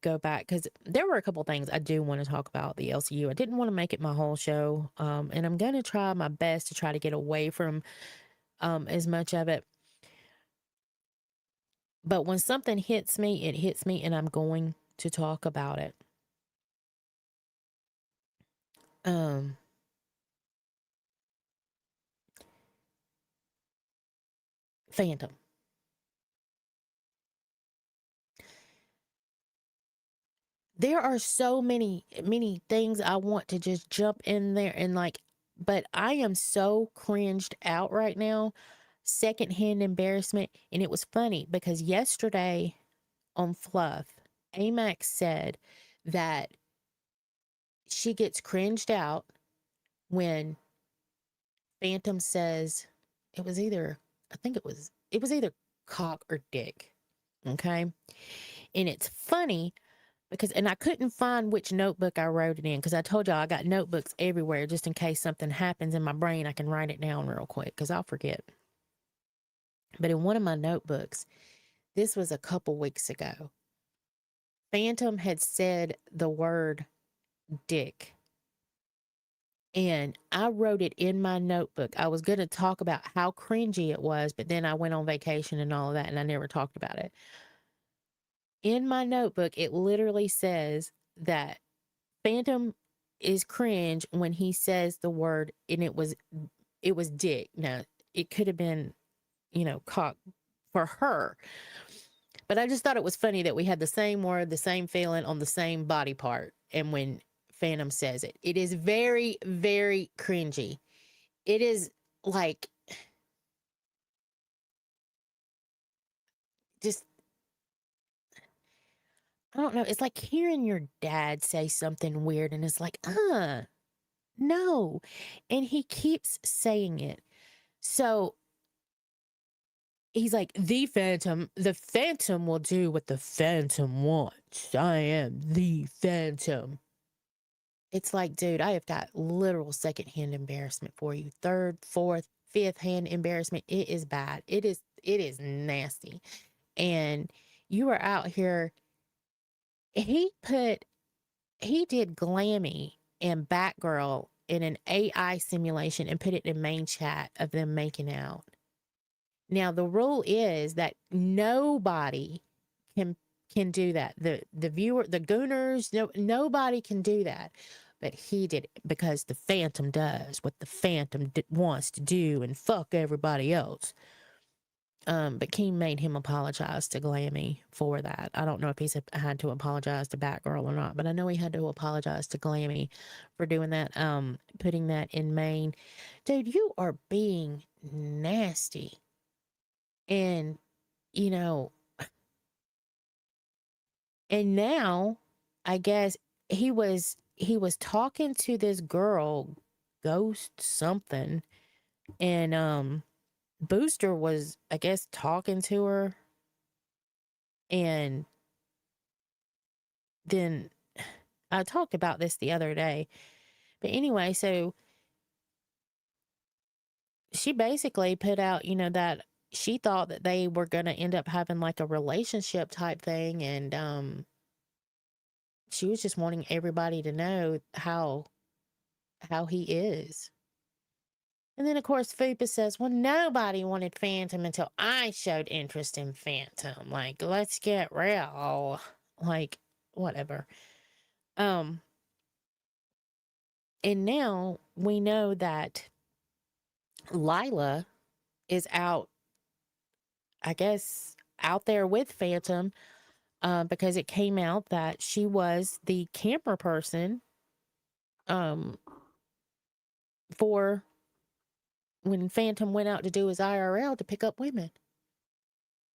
go back, because there were a couple things I do want to talk about the LCU. I didn't want to make it my whole show, and I'm going to try my best to try to get away from as much of it. But when something hits me, it hits me, and I'm going to talk about it. Phantom. There are so many things I want to just jump in there and like, but I am so cringed out right now. Secondhand embarrassment. And it was funny because yesterday on Fluff, Amax said that she gets cringed out when Phantom says it was either, I think it was either cock or dick. Okay. And it's funny because, and I couldn't find which notebook I wrote it in, because I told y'all I got notebooks everywhere just in case something happens in my brain. I can write it down real quick because I'll forget. But in one of my notebooks, this was a couple weeks ago, Phantom had said the word dick. And I wrote it in my notebook. I was going to talk about how cringy it was, but then I went on vacation and all of that, and I never talked about it. In my notebook, it literally says that Phantom is cringe when he says the word, and it was dick. Now, it could have been, cock for her. But I just thought it was funny that we had the same word, the same feeling on the same body part. And when Phantom says it, it is very, very cringy. It is like, just, I don't know. It's like hearing your dad say something weird and it's like, no. And he keeps saying it. So he's like, the Phantom will do what the Phantom wants. I am the Phantom. It's like, dude, I have got literal secondhand embarrassment for you. Third, fourth, fifth hand embarrassment. It is bad. It is nasty. And you are out here. He did Glammy and Batgirl in an AI simulation and put it in main chat of them making out. Now, the rule is that nobody can can do that. The viewer, the gooners, nobody can do that. But he did it because the Phantom does what the Phantom wants to do and fuck everybody else. But King made him apologize to Glammy for that. I don't know if he's had to apologize to Batgirl or not, but I know he had to apologize to Glammy for doing that, putting that in Maine. Dude, you are being nasty. And, you know, and now I guess he was talking to this girl, Ghost something, and Booster was, I guess, talking to her, and then I talked about this the other day. But anyway, so she basically put out, that she thought that they were going to end up having like a relationship type thing, and she was just wanting everybody to know how he is. And then, of course, Fupa says, well, nobody wanted Phantom until I showed interest in Phantom. Like, let's get real. Like, whatever. And now we know that Lila is out, I guess, out there with Phantom, because it came out that she was the camera person for when Phantom went out to do his IRL to pick up women.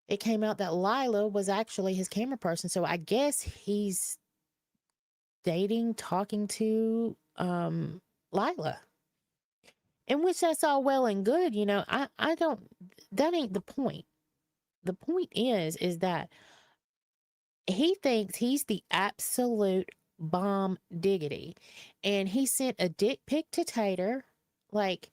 It came out that Lila was actually his camera person. So I guess he's talking to Lila. In which that's all well and good, I don't, that ain't the point. The point is that he thinks he's the absolute bomb diggity. And he sent a dick pic to Tater, like,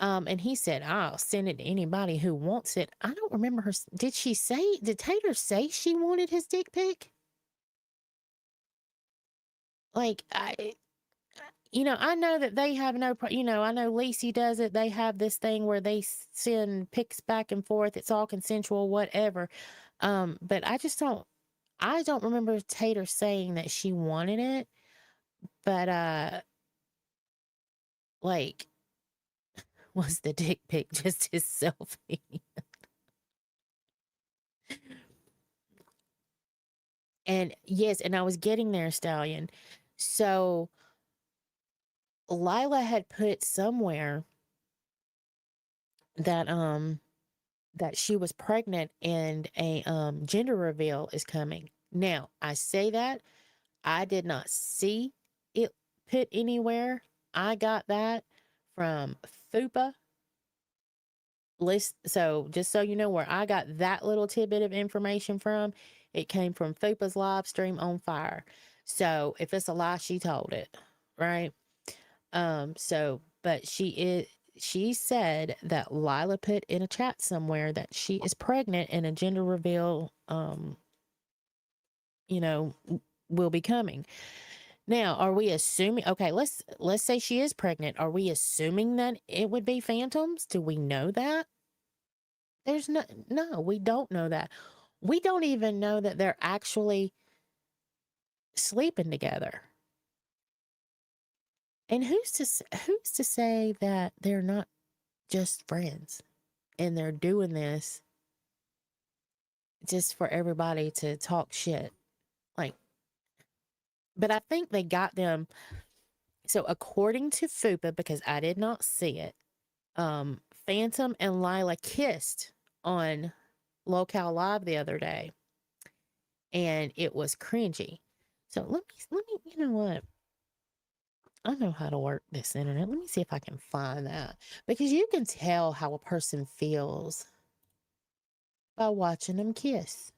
and he said, I'll send it to anybody who wants it. I don't remember her. Did Tater say she wanted his dick pic? Like, I know that they have no, I know Lacey does it. They have this thing where they send pics back and forth. It's all consensual, whatever. But I don't remember Tater saying that she wanted it. But, like, was the dick pic just his selfie? And yes, and I was getting there, Stallion. So Lila had put somewhere that she was pregnant and a gender reveal is coming. Now, I say that I did not see it put anywhere. I got that from Fupa. So just so you know where I got that little tidbit of information from, it came from Fupa's live stream on Fire. So if it's a lie, she told it, right? But she said that Lila put in a chat somewhere that she is pregnant and a gender reveal, will be coming. Now, are we assuming, okay, let's say she is pregnant. Are we assuming that it would be Phantoms? Do we know that? There's no, we don't know that. We don't even know that they're actually sleeping together. And who's to say that they're not just friends and they're doing this just for everybody to talk shit? Like, but I think they got them. So according to Fupa, because I did not see it, Phantom and Lila kissed on Locale Live the other day, and it was cringy. So let me, you know what? I know how to work this internet. Let me see if I can find that, because you can tell how a person feels by watching them kiss.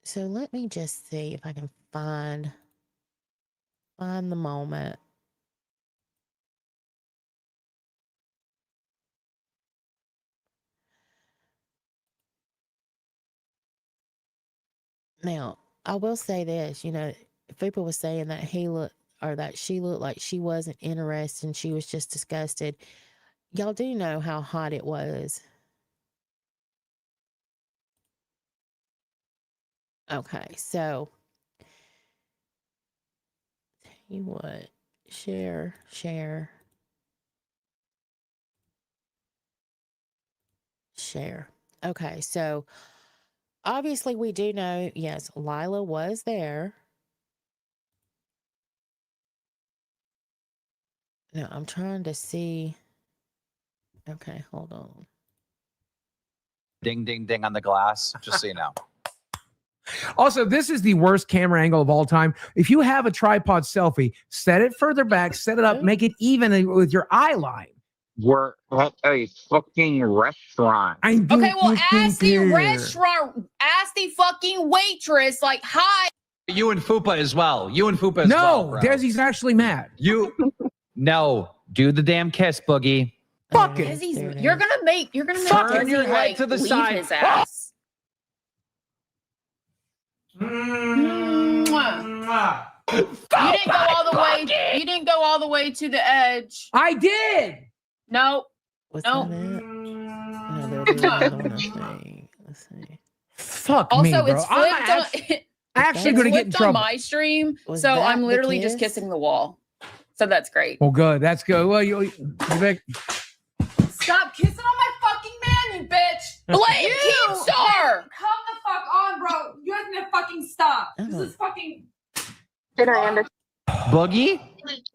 So let me just see if I can find the moment. Now, I will say this, people were saying that he looked, or that she looked like she wasn't interested and she was just disgusted. Y'all do know how hot it was. Okay, so tell you what, share. Okay, so obviously we do know, yes, Lila was there. No, I'm trying to see. Okay, hold on. Ding, ding, ding on the glass, just so you know. Also, this is the worst camera angle of all time. If you have a tripod selfie, set it further back, set it up, make it even with your eye line. We're at a fucking restaurant. I don't Okay, well, ask the care. restaurant, ask the fucking waitress, like, hi. You and Fupa as well. You and Fupa as well, No, bro. Desi's actually mad. You, no, do the damn kiss, Boogie. Fuck it. Desi's, you're gonna make Turn Desi, your head like, to the leave side. his ass. Mwah. You didn't go all the way. You didn't go all the way to the edge. I did. No. Was No. that it? No, there'll be another one, I think. Let's see. Fuck Also, me, bro. it's I'm flipped on. actually It's going to get in flipped on trouble. my stream, Was so that I'm the literally just kiss? kissing the wall. So that's great. Well, good. That's good. Well, you back. Stop kissing on my fucking man, you bitch! Blame You! Keemstar! Come the fuck on, bro. You guys need to fucking stop. This Oh. is fucking. Boogie?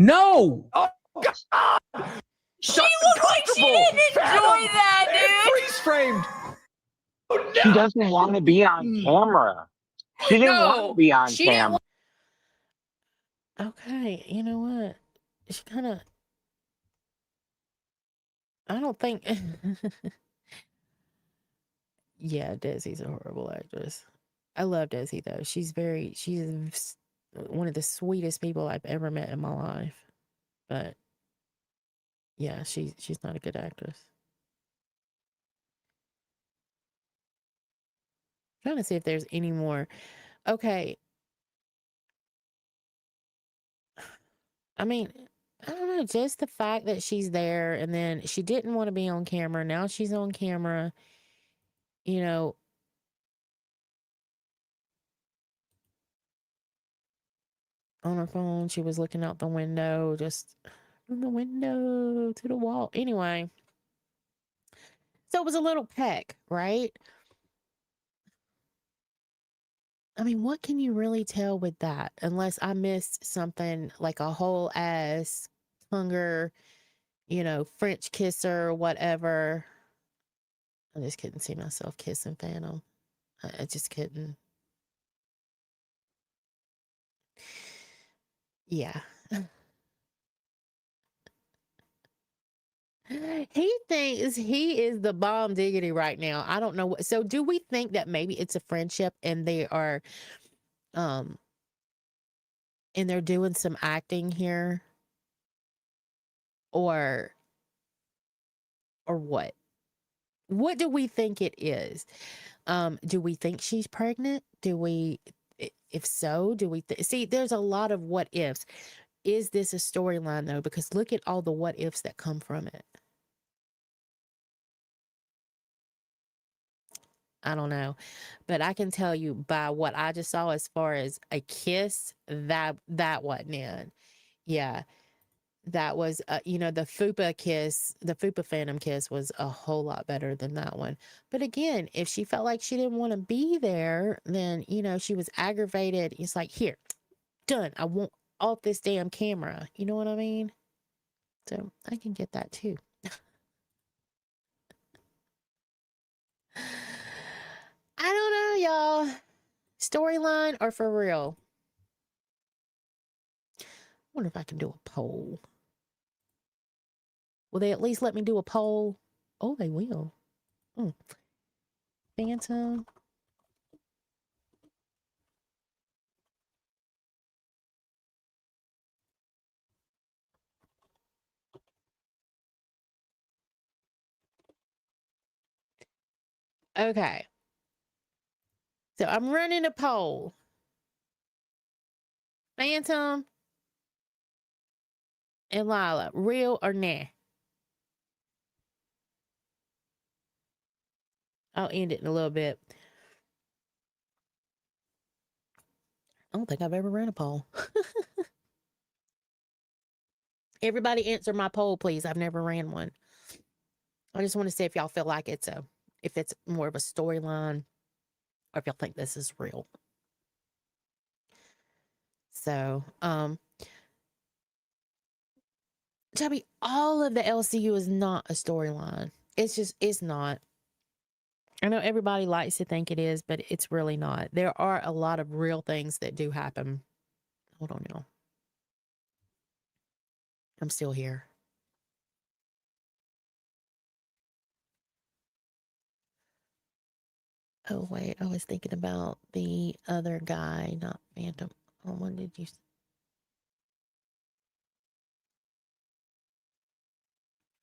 No. Oh, God. She looked like she didn't enjoy that, dude. Freeze framed. Oh, She no. doesn't want to be on camera. She didn't want to be on she didn't camera. Okay, you know what? She kind of. I don't think. Yeah, Desi's a horrible actress. I love Desi though. She's one of the sweetest people I've ever met in my life. But yeah, she's not a good actress. Trying to see if there's any more. Okay. I mean, I don't know, just the fact that she's there and then she didn't want to be on camera. Now she's on camera. You know, on her phone, she was looking out the window, just from the window to the wall. Anyway, so it was a little peck, right? I mean, what can you really tell with that? Unless I missed something like a whole ass hunger, French kisser or whatever. I just couldn't see myself kissing Phantom. I just couldn't. Yeah. He thinks he is the bomb diggity right now. I don't know what. So do we think that maybe it's a friendship and they are and they're doing some acting here? Or what? What do we think it is? Do we think she's pregnant? If so, do we see there's a lot of what ifs. Is this a storyline though? Because look at all the what ifs that come from it. I don't know, but I can tell you by what I just saw as far as a kiss, that wasn't in. Yeah, that was, the Fupa kiss, the Fupa Phantom kiss was a whole lot better than that one. But again, if she felt like she didn't want to be there, then, she was aggravated. It's like, here, done. I want off this damn camera. You know what I mean? So I can get that too. I don't know, y'all. Storyline or for real? I wonder if I can do a poll. Will they at least let me do a poll? Oh, they will. Phantom. Okay. So I'm running a poll. Phantom and Lila, real or nah? I'll end it in a little bit. I don't think I've ever ran a poll. Everybody answer my poll, please. I've never ran one. I just want to see if y'all feel like if it's more of a storyline or if y'all think this is real. So, Chubby, all of the LCU is not a storyline. It's not. I know everybody likes to think it is, but it's really not. There are a lot of real things that do happen. Hold on, y'all. I'm still here. Oh, wait. I was thinking about the other guy, not Phantom. Oh, when did you...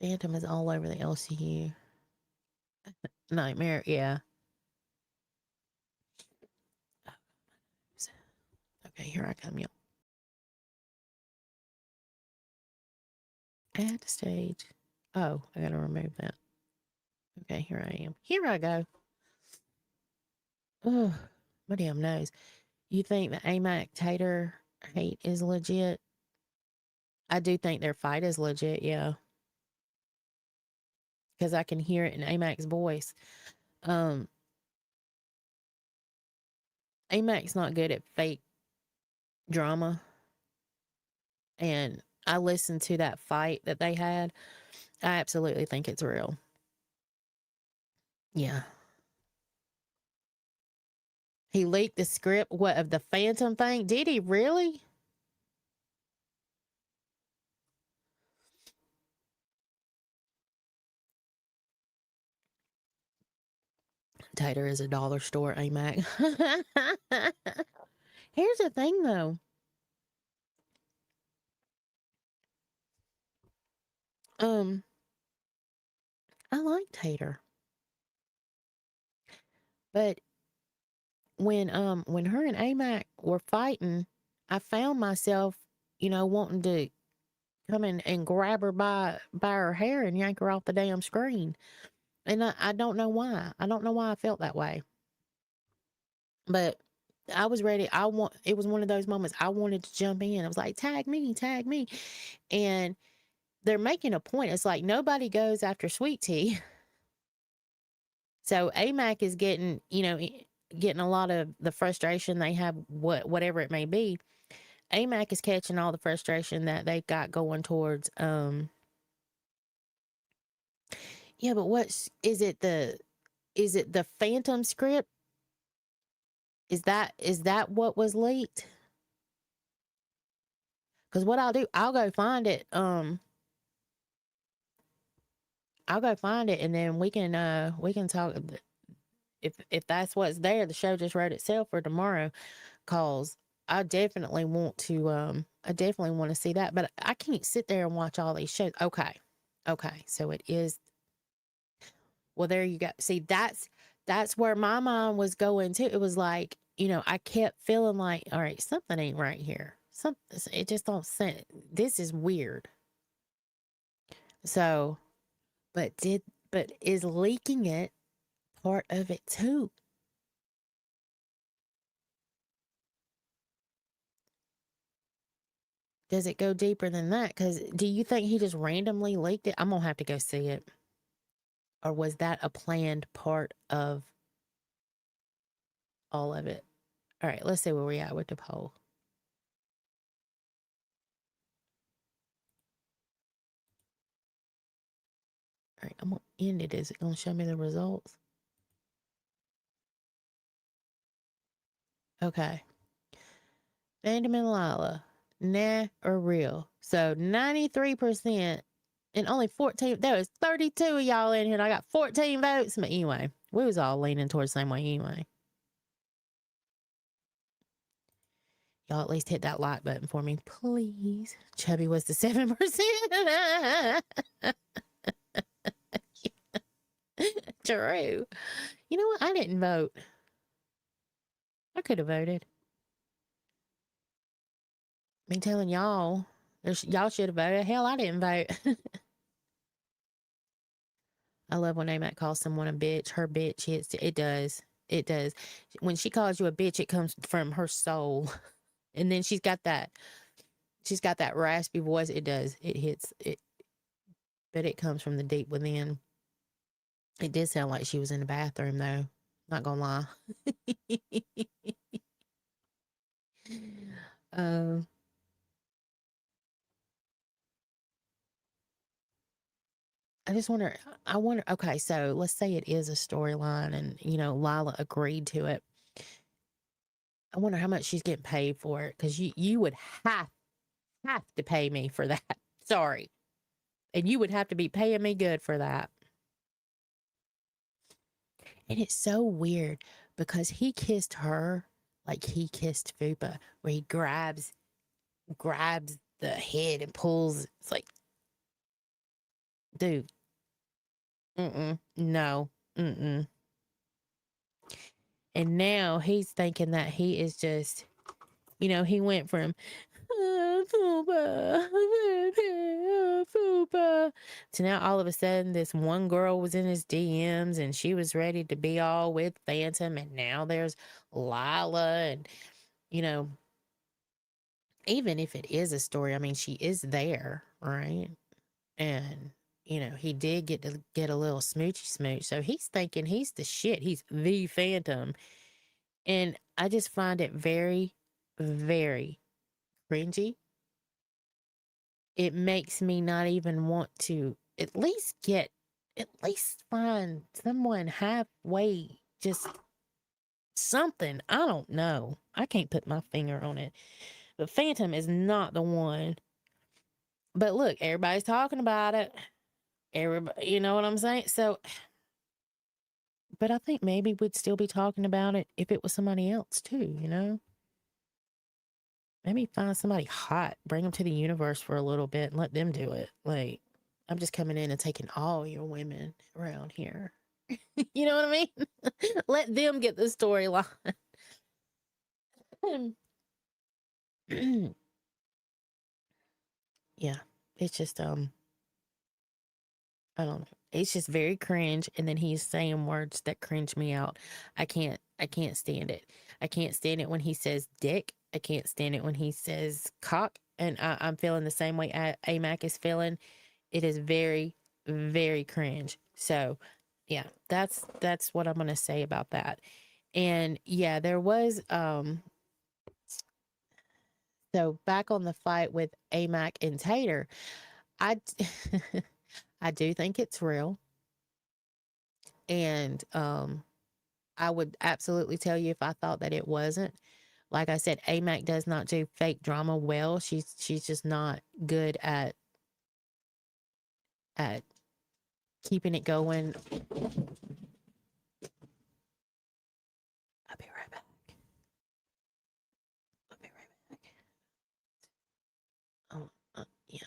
Phantom is all over the LCU. Nightmare, yeah. Okay, here I come, y'all. Add to stage. Oh, I gotta remove that. Okay, here I am. Here I go. Oh, my damn nose. You think the AMAC Tater hate is legit? I do think their fight is legit, yeah. Because I can hear it in AMAC's voice. AMAC's not good at fake drama. And I listened to that fight that they had. I absolutely think it's real. Yeah. He leaked the script, what, of the Phantom thing? Did he really? Tater is a dollar store, AMAC. Here's the thing, though. I like Tater. But when her and AMAC were fighting, I found myself, wanting to come in and grab her by her hair and yank her off the damn screen. And I don't know why. I don't know why I felt that way. But I was ready. It was one of those moments I wanted to jump in. I was like, tag me, tag me. And they're making a point. It's like nobody goes after Sweet Tea. So AMAC is getting, getting a lot of the frustration they have, whatever it may be. AMAC is catching all the frustration that they've got going towards, yeah, but is it the Phantom script? Is that what was leaked? Because what I'll do, I'll go find it. I'll go find it and then we can talk. If that's what's there, the show just wrote itself for tomorrow. Cause I definitely want to see that, but I can't sit there and watch all these shows. Okay. So it is. Well, there you go. See, that's where my mind was going to. It was like, I kept feeling like, all right, something ain't right here. It just don't sense. This is weird. So, but is leaking it part of it too? Does it go deeper than that? Because do you think he just randomly leaked it? I'm going to have to go see it. Or was that a planned part of all of it? All right, let's see where we at with the poll. All right, I'm going to end it. Is it going to show me the results? Okay. Phantom and Lila, nah or real. So 93% and only 14. There was 32 of y'all in here and I got 14 votes. But anyway, we was all leaning towards the same way anyway. Y'all at least hit that like button for me, please. Chubby was the 7%. True. You know what? I didn't vote. I could have voted. Me telling y'all, y'all should have voted. Hell, I didn't vote. I love when AMAC calls someone a bitch. Her bitch hits. It does. It does. When she calls you a bitch, it comes from her soul. And then she's got that raspy voice. It does. It hits it, but it comes from the deep within. It did sound like she was in the bathroom though. Not gonna lie. um I wonder, okay, so let's say it is a storyline and, Lila agreed to it. I wonder how much she's getting paid for it, because you would have to pay me for that. Sorry. And you would have to be paying me good for that. And it's so weird because he kissed her like he kissed Fupa, where he grabs the head and pulls. It's like, dude, no, And now he's thinking that he is just, he went from Fupa to now all of a sudden this one girl was in his DMs and she was ready to be all with Phantom, and now there's Lila, and even if it is a story, I mean, she is there, right? And he did get a little smoochy smooch, so he's thinking he's the shit. He's the Phantom, and I just find it very, very cringy. It makes me not even want to at least find someone halfway, just something. I don't know. I can't put my finger on it. But Phantom is not the one. But look, everybody's talking about it. Everybody, you know what I'm saying? So, but I think maybe we'd still be talking about it if it was somebody else too, Maybe find somebody hot, bring them to the universe for a little bit and let them do it. Like, I'm just coming in and taking all your women around here. You know what I mean? Let them get the storyline. Yeah, it's just, I don't know. It's just very cringe. And then he's saying words that cringe me out. I can't stand it. I can't stand it when he says dick. I can't stand it when he says cock. And I'm feeling the same way AMAC is feeling. It is very, very cringe. So yeah, that's what I'm going to say about that. And yeah, there was, so back on the fight with AMAC and Tater, I do think it's real. And I would absolutely tell you if I thought that it wasn't. Like I said, AMAC does not do fake drama well. She's just not good at keeping it going. I'll be right back. Yeah.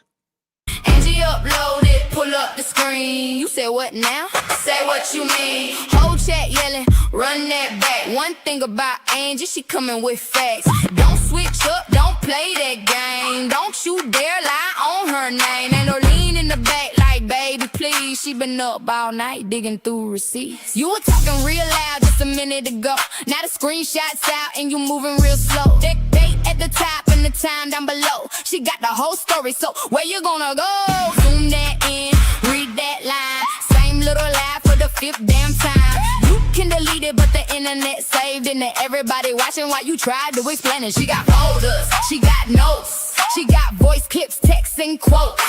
AngieUploaded, pull up the screen. You said what now? Say what you mean. Whole chat yelling, run that back. One thing about Angie, she coming with facts. Don't switch up, don't play that game. Don't you dare lie on her name. Ain't no lean in the back like, baby, please. She been up all night digging through receipts. You were talking real loud just a minute ago. Now the screenshot's out and you moving real slow. Date at the top and the time down below. She got the whole story, so where you gonna go? Zoom that in, read that line. Same little lie for the fifth damn time. You can delete it, but the internet saved it, and everybody watching while you tried to explain it. She got folders, she got notes, she got voice clips, texts, and quotes.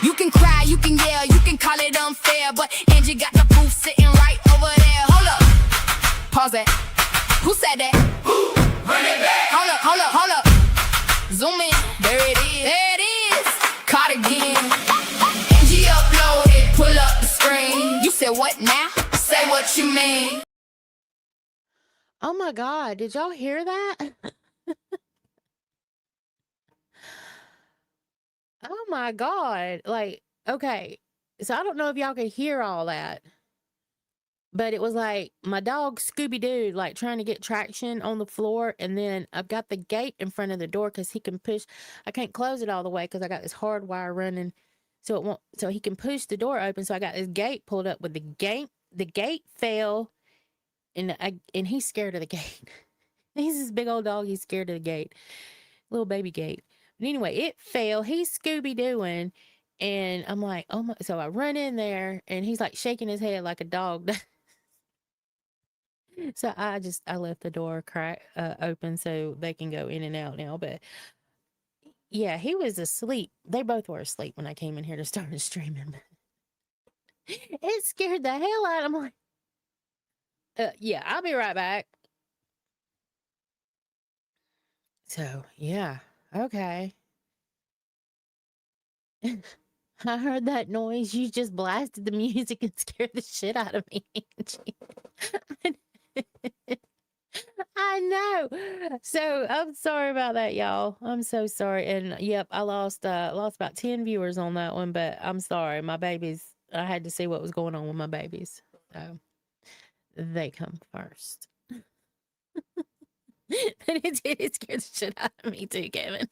You can cry, you can yell, you can call it unfair, but Angie got the proof sitting right over there. Hold up, pause that. Who said that? Run it back. Hold up. Zoom in, there it is. Caught again. AngieUploaded, pull up the screen. You said what now? Say what you mean. Oh my God, did y'all hear that? Oh my God. Like, okay. So I don't know if y'all could hear all that, but it was like my dog Scooby-Doo, like trying to get traction on the floor. And then I've got the gate in front of the door because he can push. I can't close it all the way because I got this hard wire running. so it won't, so he can push the door open. So I got this gate pulled up with the gate fell, and he's scared of the gate. He's this big old dog. He's scared of the gate, little baby gate. But anyway, it fell. He's Scooby Dooing, and I'm like, oh my! So I run in there, and he's like shaking his head like a dog. So I left the door open so they can go in and out now. But yeah, he was asleep. They both were asleep when I came in here to start streaming. It scared the hell out of me. Yeah, I'll be right back. So yeah, okay. I heard that noise. You just blasted the music and scared the shit out of me, Angie. I know. So I'm sorry about that, y'all. I'm so sorry. And yep, I lost about 10 viewers on that one, but I'm sorry. My babies, I had to see what was going on with my babies. So they come first. But it scared the shit out of me too, Kevin.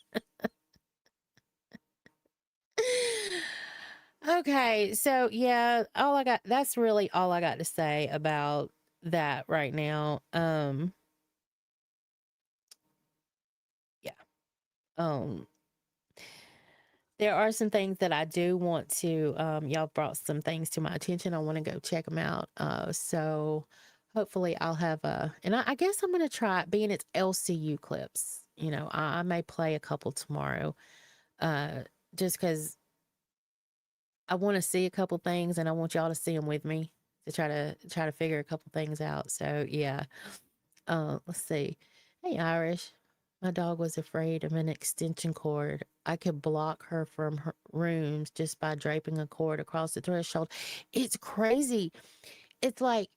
Okay, so yeah, that's really all I got to say about that right now. Yeah. There are some things that I do want to y'all brought some things to my attention. I want to go check them out. So hopefully I'll have and I guess I'm going to try it, being it's LCU clips. You know, I may play a couple tomorrow. Just cuz I want to see a couple things and I want y'all to see them with me to try to figure a couple things out. So yeah. Let's see. Hey, Irish. My dog was afraid of an extension cord. I could block her from her rooms just by draping a cord across the threshold. It's crazy. It's like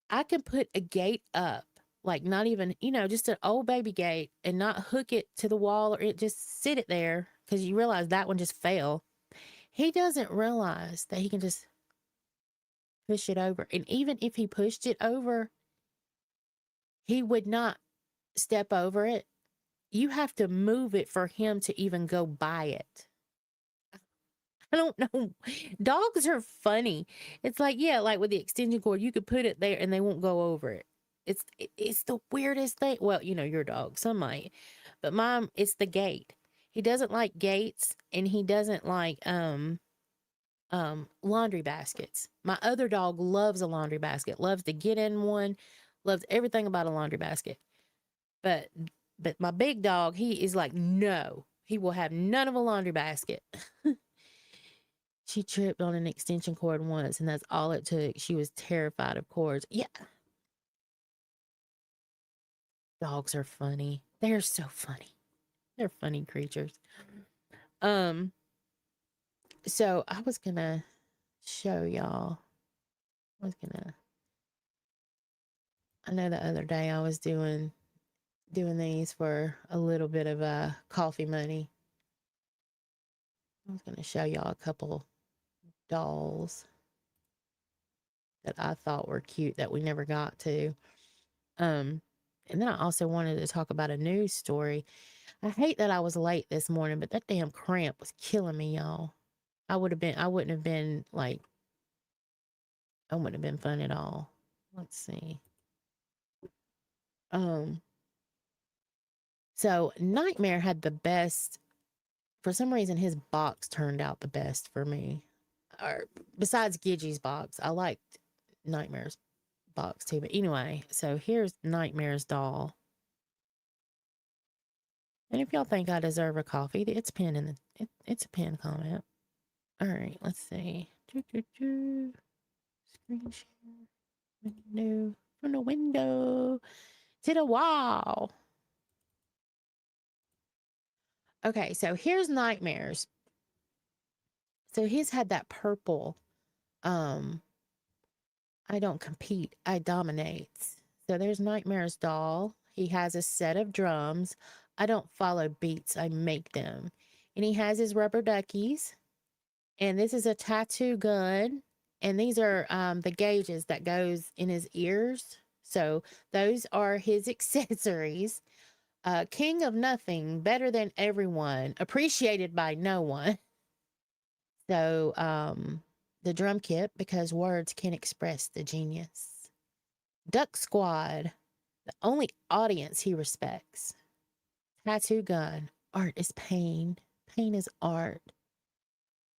I can put a gate up, like not even, just an old baby gate, and not hook it to the wall or it just sit it there, because you realize that one just fell. He doesn't realize that he can just push it over. And even if he pushed it over, he would not step over it. You have to move it for him to even go by it. I don't know. Dogs are funny. It's like, yeah, like with the extension cord, you could put it there and they won't go over it. It's the weirdest thing. Well, your dog, some might, but mine, it's the gate. He doesn't like gates, and he doesn't like laundry baskets. My other dog loves a laundry basket, loves to get in one, loves everything about a laundry basket. But my big dog, he is like, no, he will have none of a laundry basket. She tripped on an extension cord once, and that's all it took. She was terrified of cords. Yeah. Dogs are funny. They're so funny. They're funny creatures. So I was gonna show y'all. I know the other day I was doing these for a little bit of coffee money. I was gonna show y'all a couple dolls that I thought were cute that we never got to. And then I also wanted to talk about a news story. I hate that I was late this morning, but that damn cramp was killing me, y'all. I wouldn't have been fun at all. Let's see. So Nightmare had the best, for some reason his box turned out the best for me. Or besides Gidgey's box, I liked Nightmare's box too. But anyway, so here's Nightmare's doll. And if y'all think I deserve a coffee, it's pinned it's a pinned comment. All right, let's see. Screen share. Window. From the window to the wall. Okay, so here's Nightmare's. So he's had that purple, I don't compete, I dominate. So there's Nightmare's doll. He has a set of drums. I don't follow beats, I make them. And he has his rubber duckies. And this is a tattoo gun. And these are the gauges that goes in his ears. So those are his accessories. King of nothing, better than everyone, appreciated by no one. So, the drum kit, because words can't express the genius. Duck Squad, the only audience he respects. Tattoo gun, art is pain. Pain is art.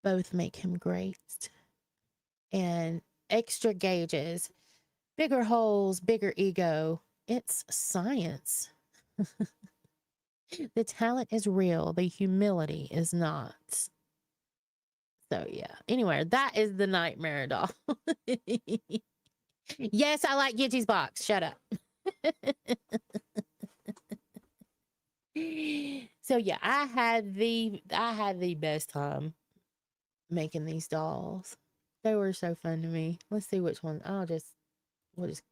Both make him great. And extra gauges, bigger holes, bigger ego. It's science. The talent is real, the humility is not. So, yeah. Anyway, that is the Nightmare Doll. Yes, I like Gidgey's box. Shut up. So yeah, I had the best time making these dolls. They were so fun to me. Let's see which one. We'll just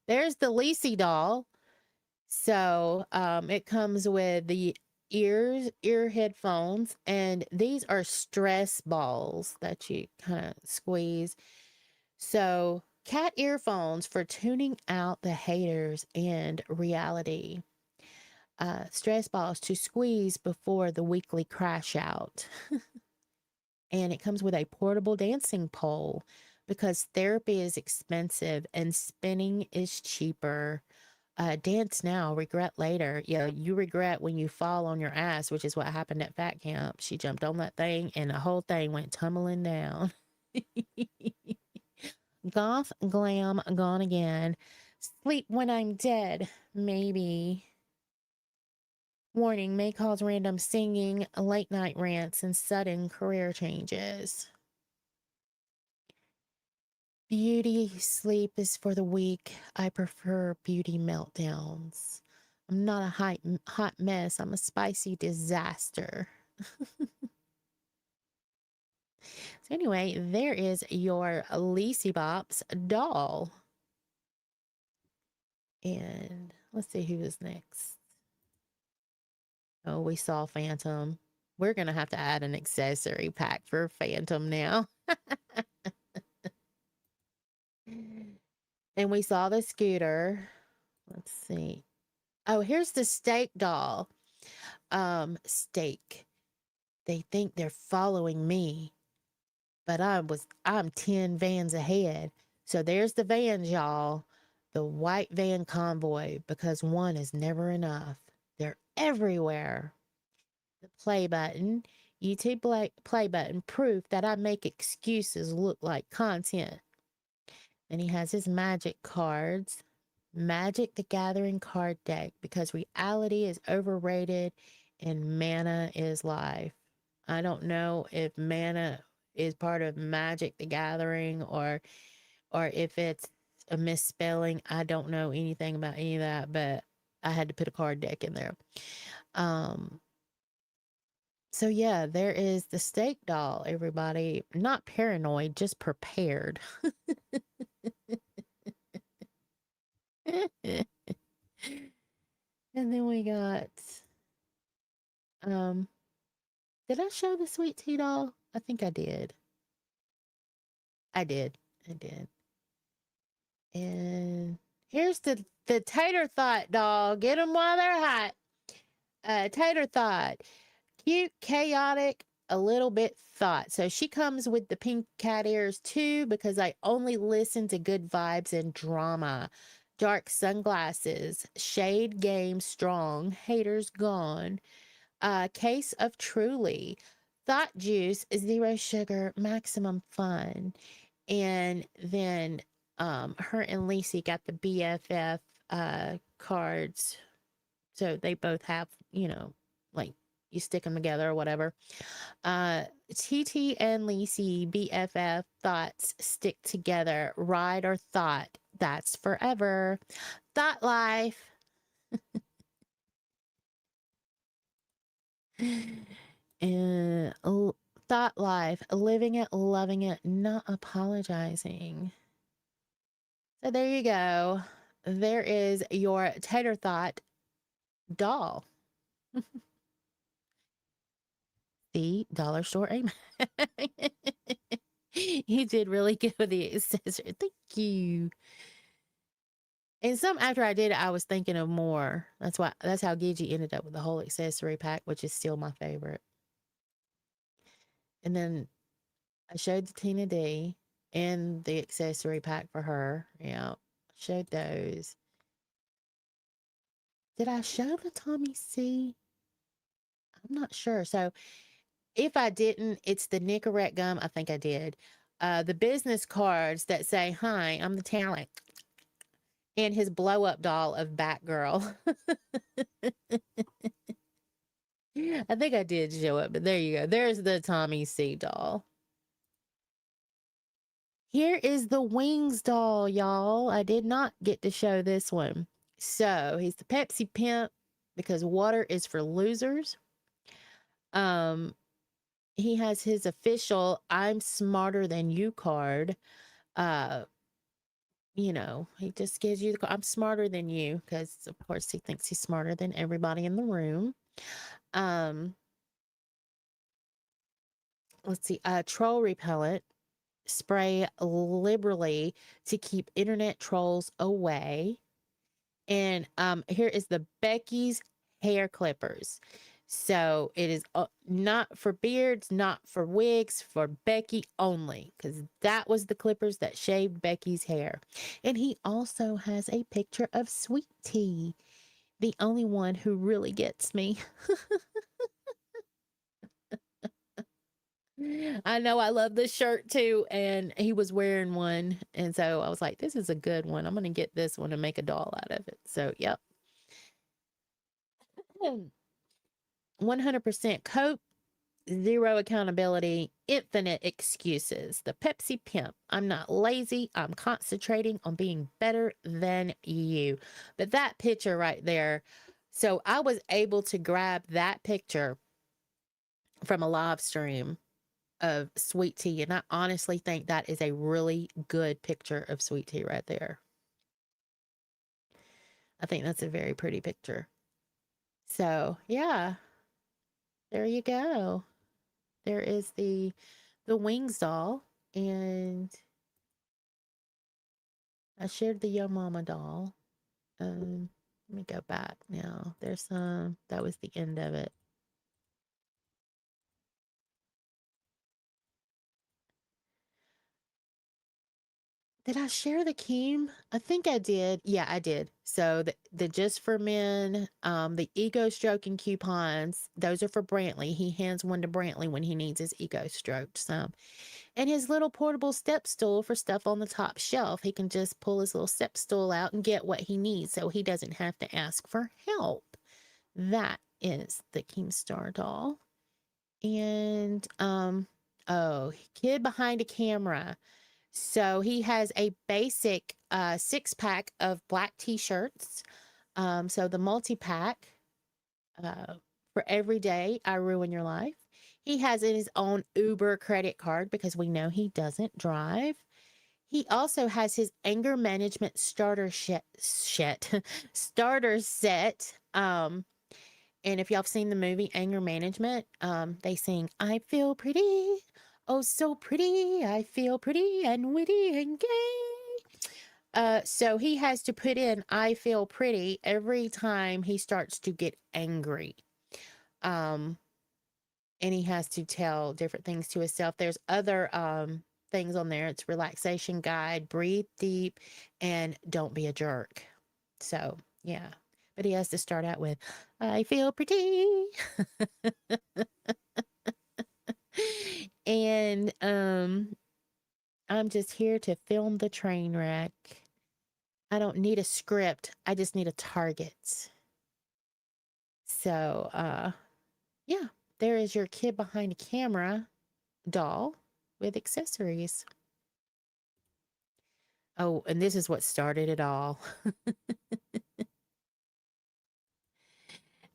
there's the Lacey doll. So it comes with the ear headphones, and these are stress balls that you kind of squeeze. So cat earphones for tuning out the haters and reality. Stress balls to squeeze before the weekly crash out. And it comes with a portable dancing pole because therapy is expensive and spinning is cheaper. Dance now, regret later. Yeah, you regret when you fall on your ass, which is what happened at Fat Camp. She jumped on that thing and the whole thing went tumbling down. Goth glam gone again. Sleep when I'm dead, maybe. Warning may cause random singing, late night rants, and sudden career changes. Beauty sleep is for the weak. I prefer beauty meltdowns. I'm not a hot mess. I'm a spicy disaster. So anyway, there is your Lacey Bops doll. And let's see who is next. Oh, we saw Phantom. We're going to have to add an accessory pack for Phantom now. And we saw the scooter. Let's see. Oh, here's the steak doll. Steak. They think they're following me, but I'm 10 vans ahead. So there's the vans, y'all. The white van convoy, because one is never enough. They're everywhere. The play button. YouTube play button. Proof that I make excuses look like content. And he has his magic cards. Magic the Gathering card deck, because reality is overrated and mana is life. I don't know if mana is part of Magic the Gathering or if it's a misspelling. I don't know anything about any of that, but I had to put a card deck in there. So yeah, there is the steak doll, everybody. Not paranoid, just prepared. And then we got, did I show the sweet tea doll? I think I did. I did. And here's the tater thought doll. Get them while they're hot. Tater thought. Cute, chaotic, a little bit thought. So she comes with the pink cat ears too, because I only listen to good vibes and drama. Dark sunglasses, shade game strong, haters gone. Case of Truly, thought juice, zero sugar, maximum fun. And then her and Lacey got the BFF cards. So they both have, like you stick them together or whatever. TT and Lacey, BFF, thoughts stick together. Ride or thought, that's forever. Thought life. And thought life, living it, loving it, not apologizing. So there you go. There is your Tater Thought doll. The dollar store aim. You did really good with the accessory. Thank you. And some after I did it, I was thinking of more. That's how Gigi ended up with the whole accessory pack, which is still my favorite. And then I showed the Tina D and the accessory pack for her. Yeah, showed those. Did I show the Tommy C? I'm not sure. So if I didn't, it's the Nicorette gum. I think I did. The business cards that say, "Hi, I'm the talent," and his blow up doll of Batgirl. I think I did show it, but there you go. There's the Tommy C doll. Here is the Wings doll, y'all. I did not get to show this one. So he's the Pepsi pimp because water is for losers. He has his official "I'm smarter than you" card. He just gives you the card, "I'm smarter than you," because of course he thinks he's smarter than everybody in the room. Let's see, troll repellent. Spray liberally to keep internet trolls away. And here is the Becky's hair clippers. So it is not for beards, not for wigs, for Becky only, because that was the clippers that shaved Becky's hair. And he also has a picture of Sweet Tea, the only one who really gets me. I know I love this shirt too, and he was wearing one, and so I was like, this is a good one. I'm gonna get this one and make a doll out of it. So yep. 100% cope, zero accountability, infinite excuses. The Pepsi pimp. I'm not lazy. I'm concentrating on being better than you. But that picture right there. So I was able to grab that picture from a live stream of Sweet Tea, and I honestly think that is a really good picture of Sweet Tea right there. I think that's a very pretty picture. So yeah, there you go. There is the Wings doll, and I shared the Yo Mama doll. Let me go back now. There's some, that was the end of it. Did I share the Keem? I think I did. Yeah, I did. So the Just for Men, the ego stroking coupons, those are for Brantley. He hands one to Brantley when he needs his ego stroked. So, and his little portable step stool for stuff on the top shelf. He can just pull his little step stool out and get what he needs, so he doesn't have to ask for help. That is the Keemstar doll. And kid behind a camera. So he has a basic 6-pack of black t-shirts. So the multi-pack for every day I ruin your life. He has his own Uber credit card because we know he doesn't drive. He also has his anger management starter starter set. And if y'all have seen the movie Anger Management, they sing, "I feel pretty. Oh, so pretty. I feel pretty and witty and gay." So he has to put in "I feel pretty" every time he starts to get angry. And he has to tell different things to himself. There's other things on there. It's relaxation guide, breathe deep, and don't be a jerk. So yeah, but he has to start out with, "I feel pretty." And I'm just here to film the train wreck. I don't need a script. I just need a target. So yeah, there is your kid behind a camera doll with accessories. Oh, and this is what started it all.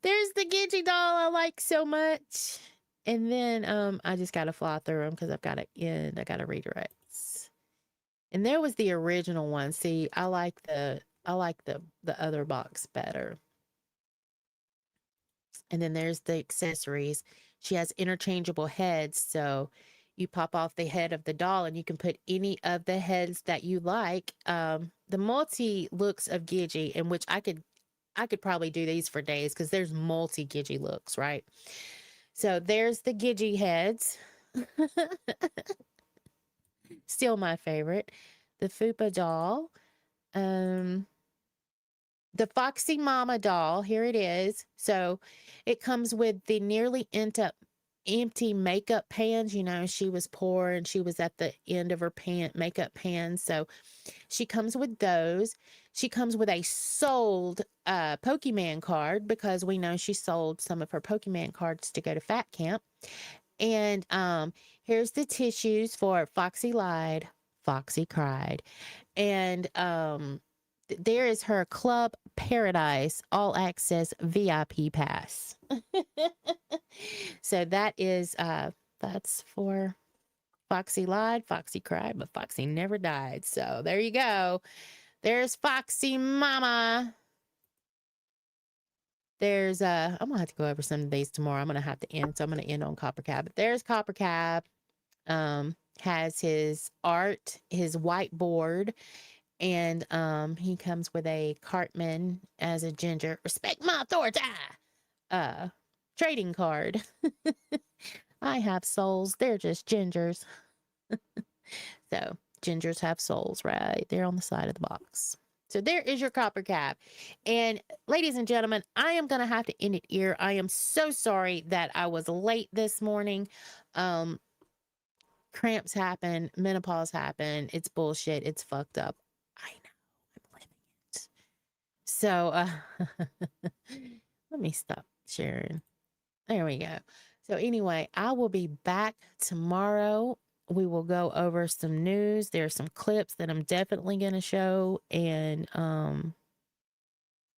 There's the Gidgy doll I like so much. And then I just gotta fly through them because I've got to end. I gotta redirect. And there was the original one. See, I like the other box better. And then there's the accessories. She has interchangeable heads, so you pop off the head of the doll and you can put any of the heads that you like. The multi looks of Gidgy, in which I could probably do these for days because there's multi Gidgy looks, right? So there's the Gidgy heads. Still my favorite. The Fupa doll. The Foxy Mama doll. Here it is. So it comes with the nearly empty makeup pans. You know, she was poor and she was at the end of her makeup pans. So she comes with those. She comes with a sold Pokemon card because we know she sold some of her Pokemon cards to go to Fat Camp. And here's the tissues for Foxy Lied, Foxy Cried. And there is her Club Paradise All Access VIP Pass. So that is that's for Foxy Lied, Foxy Cried, but Foxy never died. So there you go. There's Foxy Mama. There's I'm gonna have to go over some of these tomorrow. I'm gonna have to end, so I'm gonna end on Copper Cab. But there's Copper Cab. Has his art, his whiteboard, and he comes with a Cartman as a ginger. Respect my authority. Trading card. I have souls. They're just gingers. So gingers have souls right there on the side of the box. So there is your Copper Cab. And ladies and gentlemen, I am going to have to end it here. I am so sorry that I was late this morning. Cramps happen. Menopause happen. It's bullshit. It's fucked up. I know. I'm living it. So let me stop sharing. There we go. So anyway, I will be back tomorrow. We will go over some news. There's some clips that I'm definitely going to show. And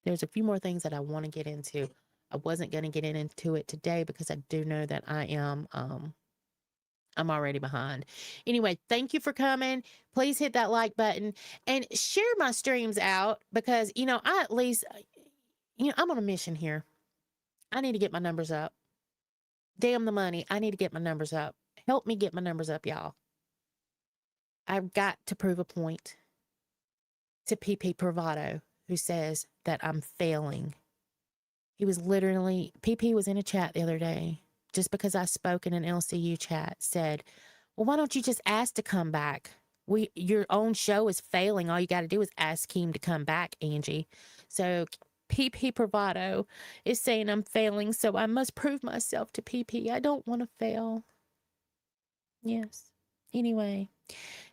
there's a few more things that I want to get into. I wasn't going to get into it today because I do know that I am I'm already behind. Anyway, thank you for coming. Please hit that like button and share my streams out because, you know, I at least, you know, I'm on a mission here. I need to get my numbers up. Damn the money. I need to get my numbers up. Help me get my numbers up, y'all. I've got to prove a point to PP Bravado, who says that I'm failing. He was literally, PP was in a chat the other day, just because I spoke in an LCU chat, said, well, why don't you just ask to come back? Your own show is failing. All you got to do is ask him to come back, Angie. So PP Bravado is saying I'm failing, so I must prove myself to PP. I don't want to fail. Yes. Anyway,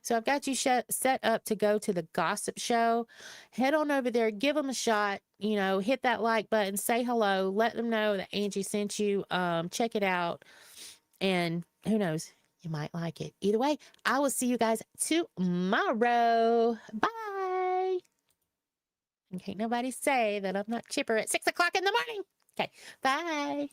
so I've got you set up to go to the gossip show. Head on over there, give them a shot, you know, hit that like button, say hello, let them know that Angie sent you. Check it out. And who knows, you might like it. Either way, I will see you guys tomorrow. Bye. And can't nobody say that I'm not chipper at 6 o'clock in the morning. Okay, bye.